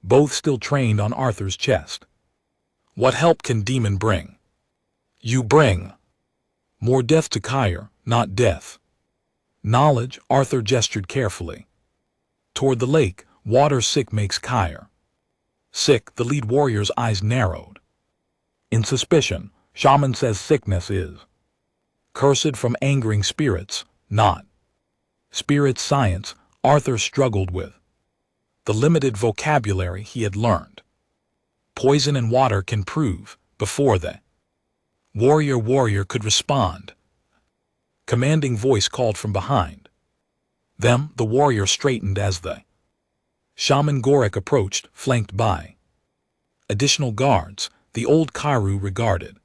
both still trained on Arthur's chest. What help can demon bring? You bring more death to Kyre, not death. Knowledge. Arthur gestured carefully toward the lake. Water sick makes Kyre sick. The lead warrior's eyes narrowed in suspicion. Shaman says sickness is cursed from angering spirits, not spirit science. Arthur struggled with the limited vocabulary he had learned. Poison and water can prove. Before the warrior could respond, commanding voice called from behind them. The warrior straightened as the shaman Gorek approached, flanked by additional guards. The old Kairu regarded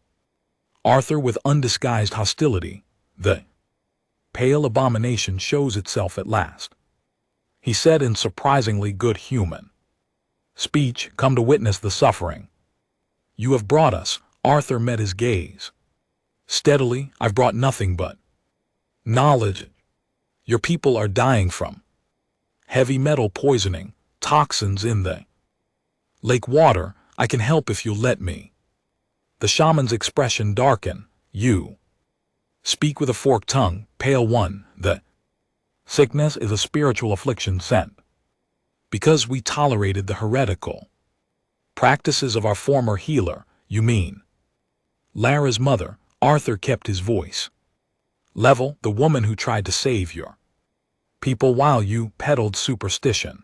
Arthur with undisguised hostility. The pale abomination shows itself at last, he said in surprisingly good human speech. Come to witness the suffering you have brought us. Arthur met his gaze steadily. I've brought nothing but knowledge. Your people are dying from heavy metal poisoning, toxins in the lake water. I can help if you'll let me. The shaman's expression darkened. You speak with a forked tongue, pale one. The sickness is a spiritual affliction sent because we tolerated the heretical practices of our former healer. You mean Lara's mother? Arthur kept his voice level. The woman who tried to save your people while you peddled superstition.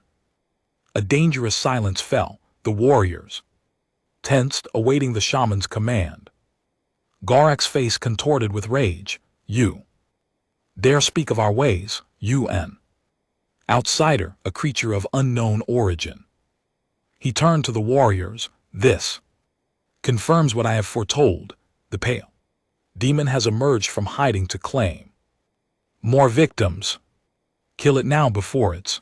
A dangerous silence fell. The warriors tensed, awaiting the shaman's command. Gorek's face contorted with rage. You dare speak of our ways, you an outsider, a creature of unknown origin. He turned to the warriors. This confirms what I have foretold. The pale demon has emerged from hiding to claim more victims. Kill it now before its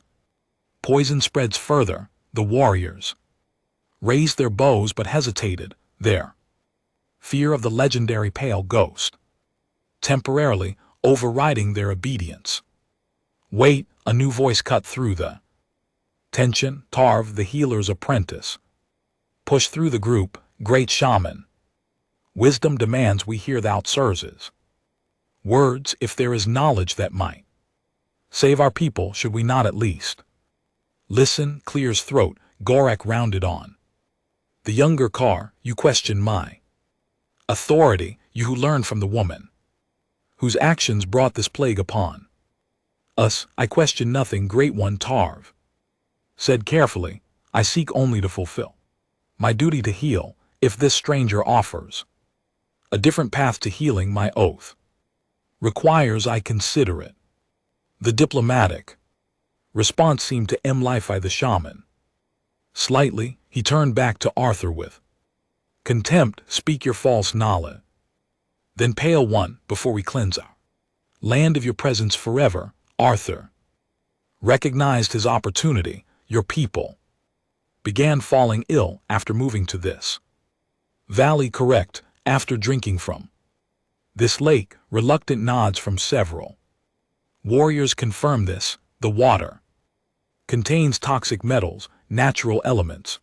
poison spreads further. The warriors raised their bows but hesitated, their fear of the legendary pale ghost temporarily overriding their obedience. Wait, a new voice cut through the tension. Tarv, the healer's apprentice, pushed through the group. Great shaman, wisdom demands we hear thou Sirz's words. If there is knowledge that might save our people, should we not at least listen? Clear's throat. Gorek rounded on the younger Kar. You question my authority, you who learned from the woman whose actions brought this plague upon us. I question nothing, great one. Tarv said carefully. I seek only to fulfill my duty to heal. If this stranger offers a different path to healing, my oath requires I consider it. The diplomatic response seemed to emlify the shaman slightly. He turned back to Arthur with contempt. Speak your false knowledge, then pale one, before we cleanse our land of your presence forever. Arthur recognized his opportunity. Your people began falling ill after moving to this valley, correct? After drinking from this lake. Reluctant nods from several warriors confirm this. The water contains toxic metals, natural elements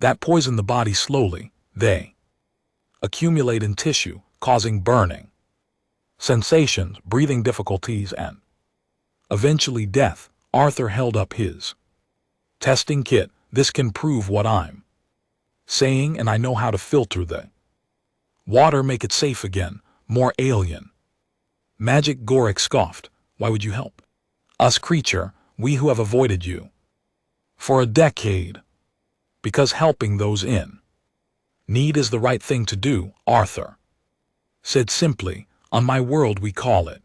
that poison the body slowly. They accumulate in tissue, causing burning sensations, breathing difficulties, and eventually death. Arthur held up his testing kit. This can prove what I'm saying, and I know how to filter the water, make it safe again, more alien. Magic, Gorak scoffed. Why would you help us, creature, we who have avoided you for a decade? Because helping those in need is the right thing to do, Arthur said simply. On my world we call it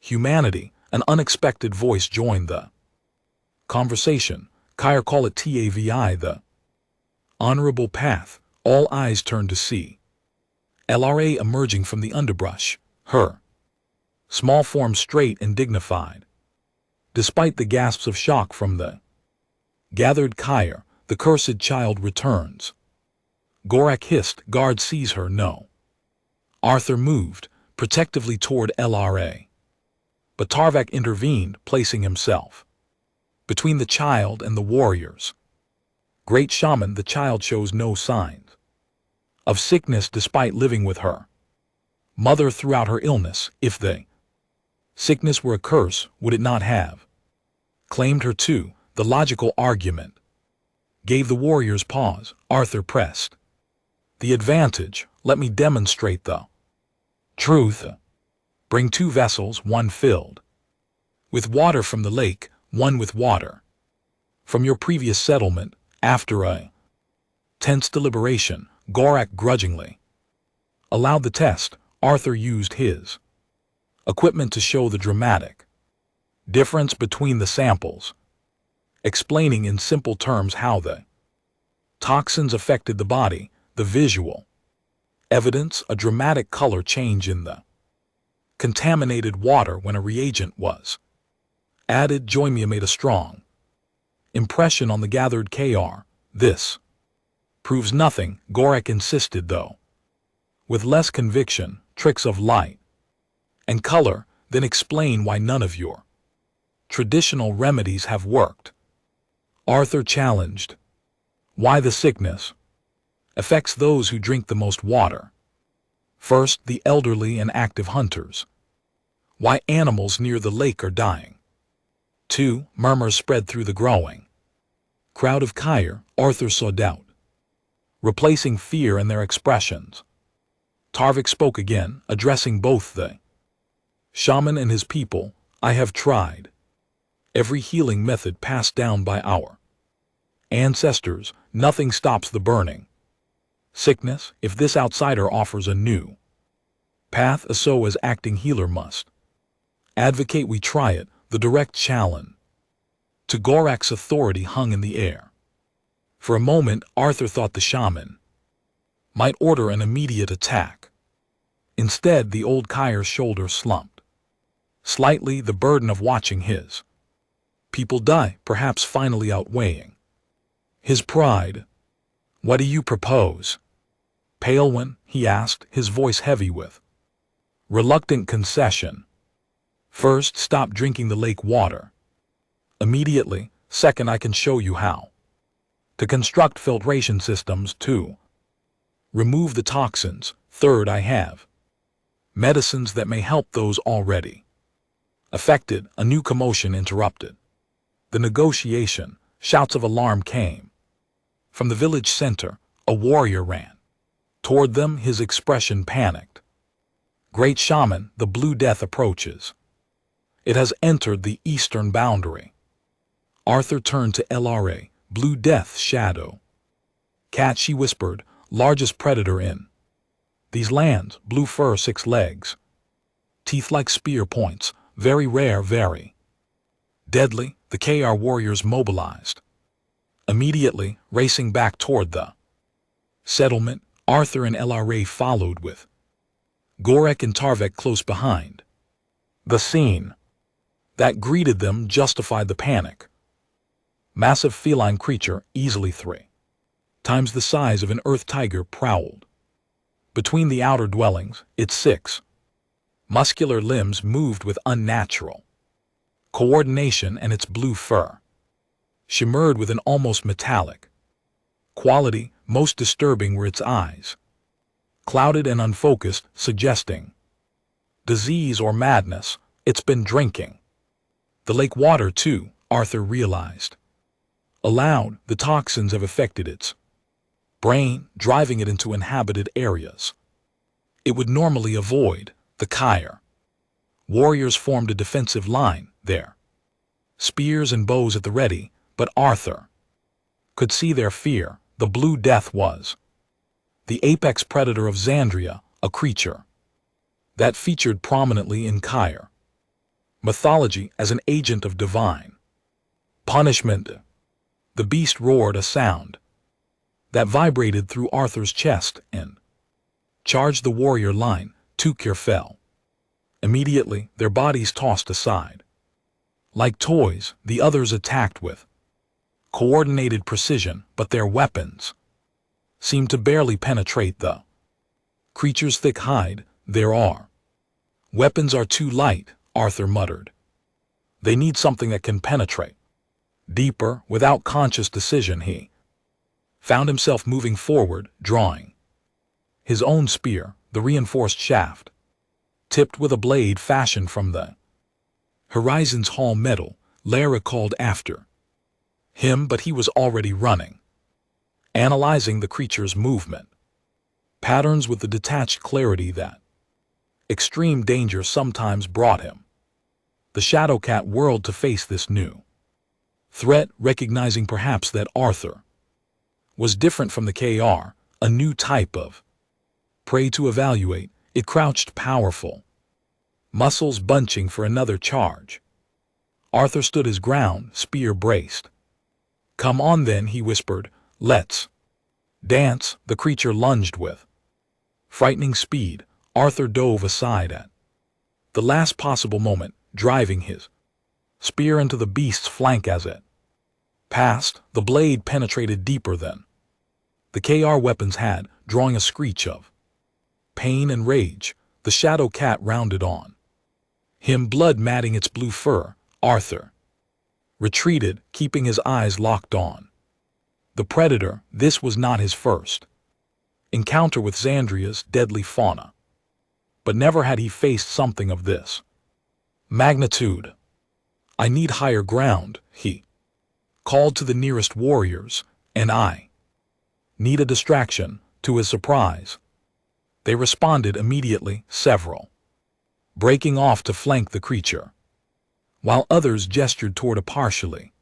humanity. An unexpected voice joined the conversation. Kyre call it TAVI, the honorable path. All eyes turned to see LRA emerging from the underbrush, her small form straight and dignified. Despite the gasps of shock from the gathered Kyre, the cursed child returns. Gorak hissed, guard sees her, no. Arthur moved protectively toward LRA. But Tarvek intervened, placing himself between the child and the warriors. Great Shaman, the child shows no signs of sickness despite living with her mother throughout her illness. If the sickness were a curse, would it not have claimed her too? The logical argument gave the warriors pause. Arthur pressed the advantage. Let me demonstrate the truth. Bring 2 vessels, one filled with water from the lake, one with water from your previous settlement. After a tense deliberation, Gorak grudgingly allowed the test. Arthur used his equipment to show the dramatic difference between the samples, explaining in simple terms how the toxins affected the body. The visual evidence, a dramatic color change in the contaminated water when a reagent was added. Joymia made a strong impression on the gathered KR. This proves nothing, Gorak insisted, though with less conviction. Tricks of light and color, then explain why none of your traditional remedies have worked. Arthur challenged. Why the sickness affects those who drink the most water. First, the elderly and active hunters. Why animals near the lake are dying. 2. Murmurs spread through the growing crowd of Kyre. Arthur saw doubt replacing fear in their expressions. Tarvik spoke again, addressing both the shaman and his people. I have tried every healing method passed down by our ancestors. Nothing stops the burning sickness. If this outsider offers a new path, so as acting healer must advocate we try it. The direct challenge to Gorak's authority hung in the air. For a moment, Arthur thought the shaman might order an immediate attack. Instead, the old Kyre's shoulder slumped slightly, the burden of watching his people die perhaps finally outweighing his pride. What do you propose, Palewan? He asked, his voice heavy with reluctant concession. First, stop drinking the lake water immediately. Second, I can show you how to construct filtration systems to remove the toxins. Third, I have medicines that may help those already affected. A new commotion interrupted the negotiation. Shouts of alarm came from the village center. A warrior ran toward them, his expression panicked. Great Shaman, the Blue Death approaches. It has entered the eastern boundary. Arthur turned to LRA. Blue Death shadow. Cat, she whispered, largest predator in these lands. Blue fur, 6 legs. Teeth like spear points. Very rare, very deadly. The KR warriors mobilized immediately, racing back toward the settlement. Arthur and LRA followed with Gorak and Tarvek close behind. The scene that greeted them justified the panic. Massive feline creature, easily 3 times the size of an earth tiger, prowled between the outer dwellings. Its 6 muscular limbs moved with unnatural coordination, and its blue fur shimmered with an almost metallic quality. Most disturbing were its eyes, clouded and unfocused, suggesting disease or madness. It's been drinking the lake water too, Arthur realized. Aloud, the toxins have affected its brain driving it into inhabited areas it would normally avoid. The Kyre warriors formed a defensive line there, spears and bows at the ready, but Arthur could see their fear. The Blue Death was the apex predator of Xandria, a creature that featured prominently in Kyre mythology as an agent of divine punishment. The beast roared a sound that vibrated through Arthur's chest and charged the warrior line. Tukir fell. Immediately, their bodies tossed aside. Like toys, the others attacked with coordinated precision, but their weapons seemed to barely penetrate the creature's thick hide. Their weapons are too light, Arthur muttered. They need something that can penetrate deeper. Without conscious decision, he found himself moving forward, drawing his own spear, the reinforced shaft, tipped with a blade fashioned from the Horizon's Hall metal. Lara called after him, but he was already running, analyzing the creature's movement patterns with the detached clarity that extreme danger sometimes brought him. The Shadowcat whirled to face this new threat, recognizing perhaps that Arthur was different from the KR, a new type of prey to evaluate. It crouched, powerful muscles bunching for another charge. Arthur stood his ground, spear braced. "Come on then," he whispered. "Let's dance." The creature lunged with frightening speed. Arthur dove aside at the last possible moment, driving his spear into the beast's flank. As it passed, the blade penetrated deeper than the KR weapons had, drawing a screech of pain and rage. The Shadowcat rounded on him, blood matting its blue fur. Arthur retreated, keeping his eyes locked on the predator. This was not his first encounter with Xandria's deadly fauna, but never had he faced something of this magnitude. "I need higher ground," he called to the nearest warriors, "and I need a distraction." To his surprise, they responded immediately, several breaking off to flank the creature, while others gestured toward a partially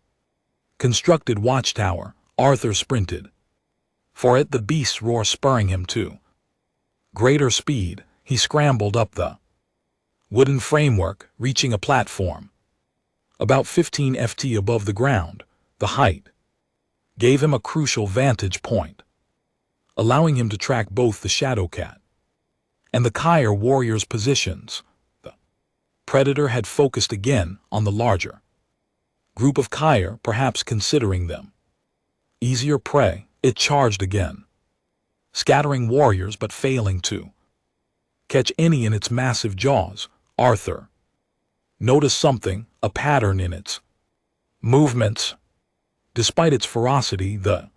constructed watchtower. Arthur sprinted for it, the beast's roar spurring him to greater speed. He scrambled up the wooden framework, reaching a platform about 15 ft above the ground. The height gave him a crucial vantage point, allowing him to track both the Shadowcat and the Kyre warriors' positions. The predator had focused again on the larger group of Kyre, perhaps considering them easier prey. It charged again, scattering warriors but failing to catch any in its massive jaws. Arthur noticed something, a pattern in its movements. Despite its ferocity, the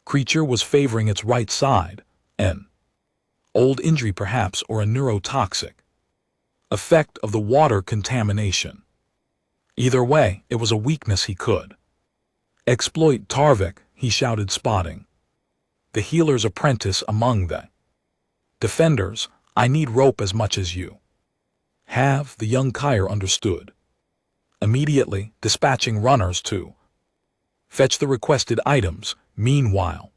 creature was favoring its right side, an old injury perhaps, or a neurotoxic effect of the water contamination. Either way, it was a weakness he could exploit. "Tarvik," he shouted, spotting the healer's apprentice among the defenders. "I need rope as much as you have." The young Kyre understood, immediately dispatching runners to fetch the requested items. Meanwhile,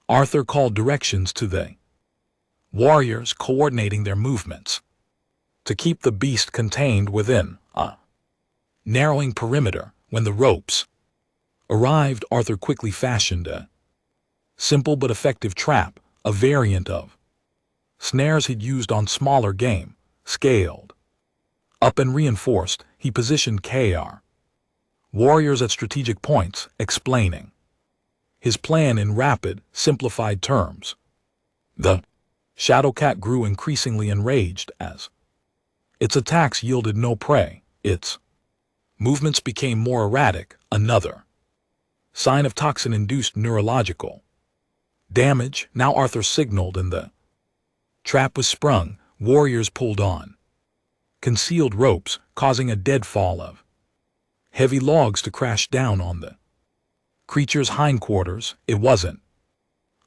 Arthur called directions to the warriors, coordinating their movements to keep the beast contained within a narrowing perimeter. When the ropes arrived, Arthur quickly fashioned a simple but effective trap, a variant of snares he'd used on smaller game. Scaled up and reinforced, he positioned KR warriors at strategic points, explaining his plan in rapid, simplified terms. The Shadowcat grew increasingly enraged as its attacks yielded no prey. Its movements became more erratic, another sign of toxin-induced neurological damage. Now Arthur signaled and the trap was sprung. Warriors pulled on concealed ropes, causing a deadfall of heavy logs to crash down on the creature's hindquarters. It wasn't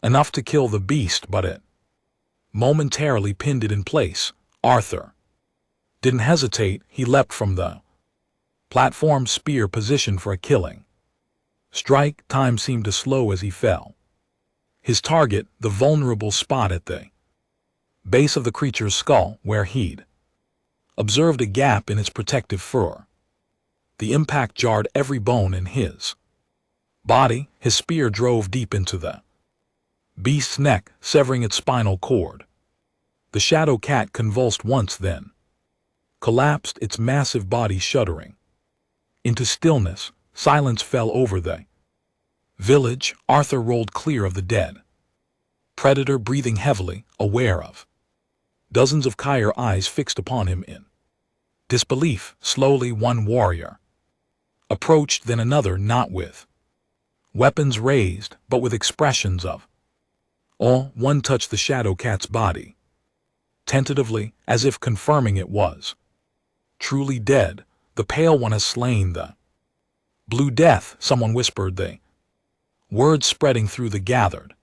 Enough to kill the beast, but it momentarily pinned it in place. Arthur didn't hesitate. He leapt from the platform, spear positioned for a killing strike. Time seemed to slow as he fell. His target, the vulnerable spot at the base of the creature's skull, where he'd observed a gap in its protective fur. The impact jarred every bone in his body. His spear drove deep into the beast's neck, severing its spinal cord. The shadow cat convulsed once, then collapsed, its massive body shuddering into stillness. Silence fell over the village. Arthur rolled clear of the dead predator, breathing heavily, aware of dozens of Kyer eyes fixed upon him in disbelief. Slowly, one warrior approached, then another, not with weapons raised, but with expressions of awe. One touched the shadow cat's body tentatively, as if confirming it was truly dead. The Pale One has slain the Blue Death, someone whispered, the words spreading through the gathered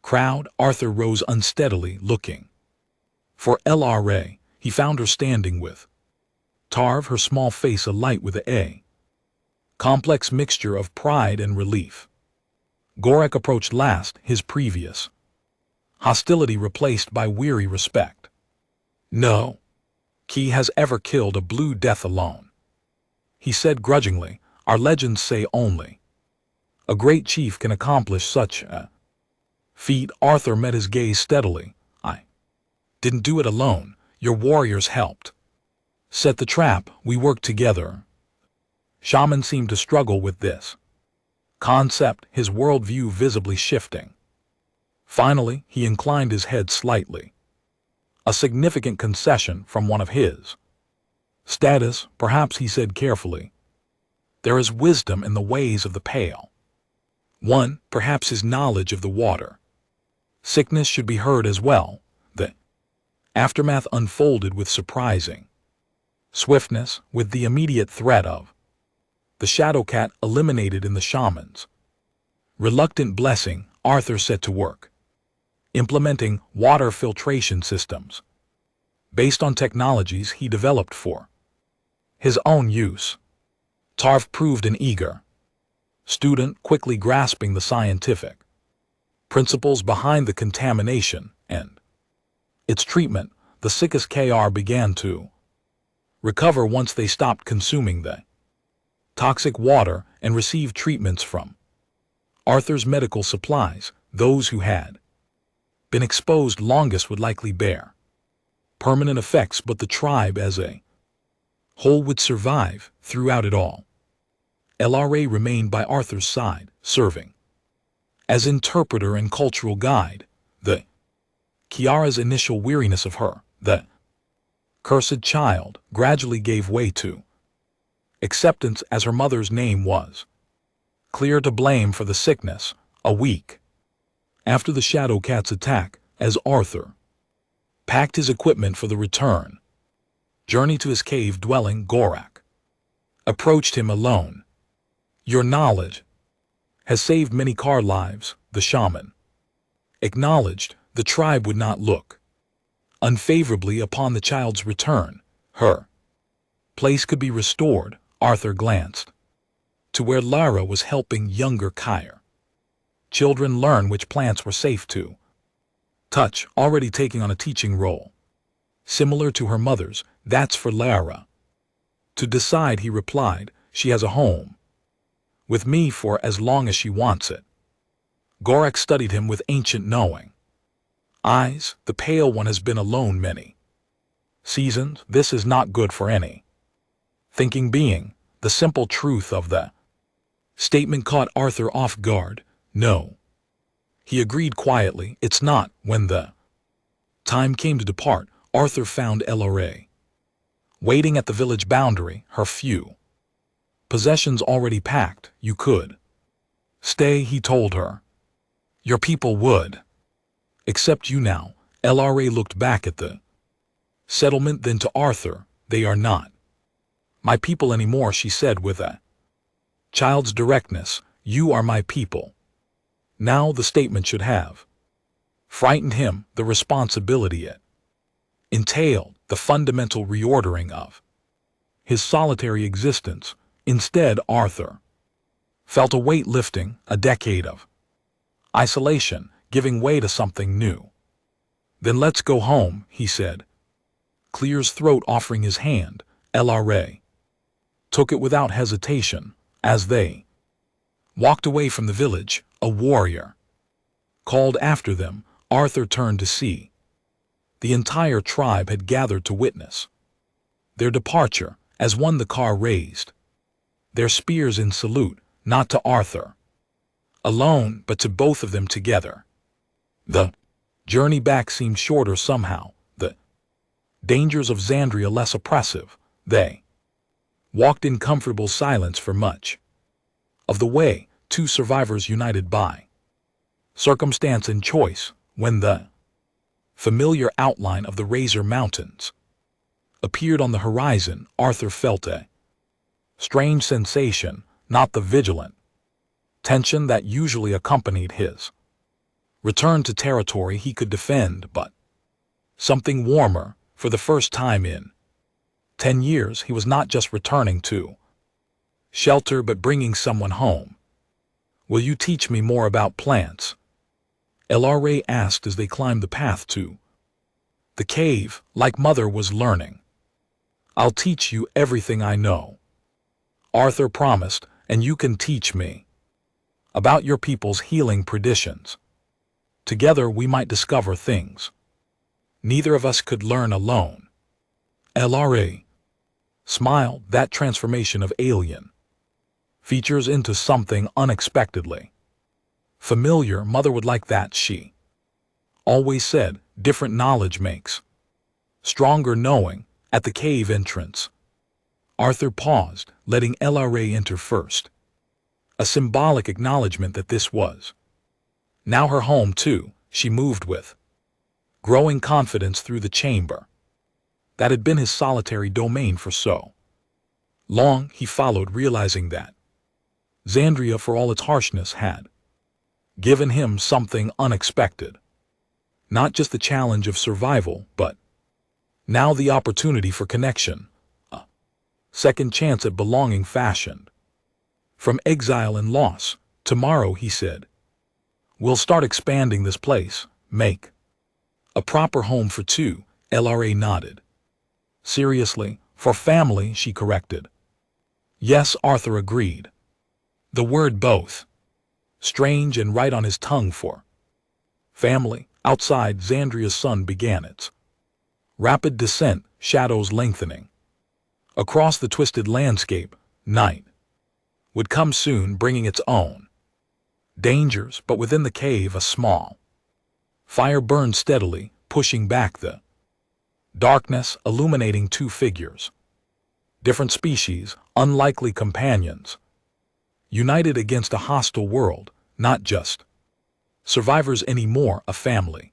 crowd. Arthur rose unsteadily, looking for Lara. He found her standing with Tarv, her small face alight with a complex mixture of pride and relief. Gorak approached last, his previous hostility replaced by weary respect. "No Ki has ever killed a Blue Death alone," he said grudgingly. "Our legends say only a great chief can accomplish such a feat." Arthur met his gaze steadily. "I didn't do it alone. Your warriors helped set the trap. We worked together." Shaman seemed to struggle with this concept, his worldview visibly shifting. Finally, he inclined his head slightly. A significant concession from one of his status, perhaps, he said carefully. "There is wisdom in the ways of the Pale One, perhaps his knowledge of the water sickness should be heard as well." The aftermath unfolded with surprising swiftness, with the immediate threat of the shadow cat eliminated in the shaman's reluctant blessing. Arthur set to work implementing water filtration systems based on technologies he developed for his own use. Tarv proved an eager student, quickly grasping the scientific principles behind the contamination and its treatment. The sickest Kr began to recover once they stopped consuming the toxic water and received treatments from Arthur's medical supplies. Those who had been exposed longest would likely bear permanent effects, but the tribe as a whole would survive throughout it all. Lara remained by Arthur's side, serving as interpreter and cultural guide. The Kiara's initial weariness of her, the cursed child, gradually gave way to acceptance as her mother's name was clear to blame for the sickness. A week after the shadow cat's attack, as Arthur packed his equipment for the return journey to his cave dwelling, Gorak approached him alone. "Your knowledge has saved many Kar lives," the shaman acknowledged. The tribe would not look unfavorably upon the child's return. Her place could be restored. Arthur glanced to where Lara was helping younger Kyer children learn which plants were safe to touch, already taking on a teaching role similar to her mother's. "That's for Lara to decide," he replied. "She has a home with me for as long as she wants it." Gorak studied him with ancient knowing eyes. "The Pale One has been alone many seasons. This is not good for any thinking being." The simple truth of the statement caught Arthur off guard. "No," he agreed quietly, "it's not." When the time came to depart, Arthur found Lara waiting at the village boundary, her few possessions already packed. "You could stay," he told her. "Your people would accept you now." Lara looked back at the settlement, then to Arthur. "They are not my people anymore," she said with a child's directness. "You are my people. Now the statement should have frightened him, the responsibility it entailed, the fundamental reordering of his solitary existence. Instead, Arthur felt a weight lifting, a decade of isolation giving way to something new. Then let's go home, he said, clear his throat, offering his hand. LRA took it without hesitation. As they walked away from the village, a warrior called after them. Arthur turned to see the entire tribe had gathered to witness their departure. As one, the car raised their spears in salute, not to Arthur alone, but to both of them together. The journey back seemed shorter somehow, the dangers of Xandria less oppressive. They walked in comfortable silence for much of the way, two survivors united by circumstance and choice. When the familiar outline of the Razor Mountains appeared on the horizon, Arthur felt a strange sensation, not the vigilant tension that usually accompanied his return to territory he could defend, but something warmer. For the first time in 10 years, he was not just returning to shelter but bringing someone home. Will you teach me more about plants? LRA asked as they climbed the path to the cave, like Mother was learning. I'll teach you everything I know, Arthur promised, and you can teach me about your people's healing traditions. Together we might discover things neither of us could learn alone. LRA smiled, that transformation of alien features into something unexpectedly familiar. Mother would like that, she always said. Different knowledge makes stronger knowing. At the cave entrance, Arthur paused, letting LRA enter first, a symbolic acknowledgement that this was now her home too. She moved with growing confidence through the chamber that had been his solitary domain for so long. He followed, realizing that Xandria, for all its harshness, had given him something unexpected. Not just the challenge of survival, but now the opportunity for connection, a second chance at belonging fashioned from exile and loss. Tomorrow, he said, we'll start expanding this place, make a proper home for two. LRA nodded. Seriously, for family, she corrected. Yes, Arthur agreed. The word both strange and right on his tongue for family. Outside, Xandria's sun began its rapid descent, shadows lengthening across the twisted landscape. Night would come soon, bringing its own dangers, but within the cave a small fire burned steadily, pushing back the darkness, illuminating two figures, different species, unlikely companions, united against a hostile world. Not just survivors anymore, a family.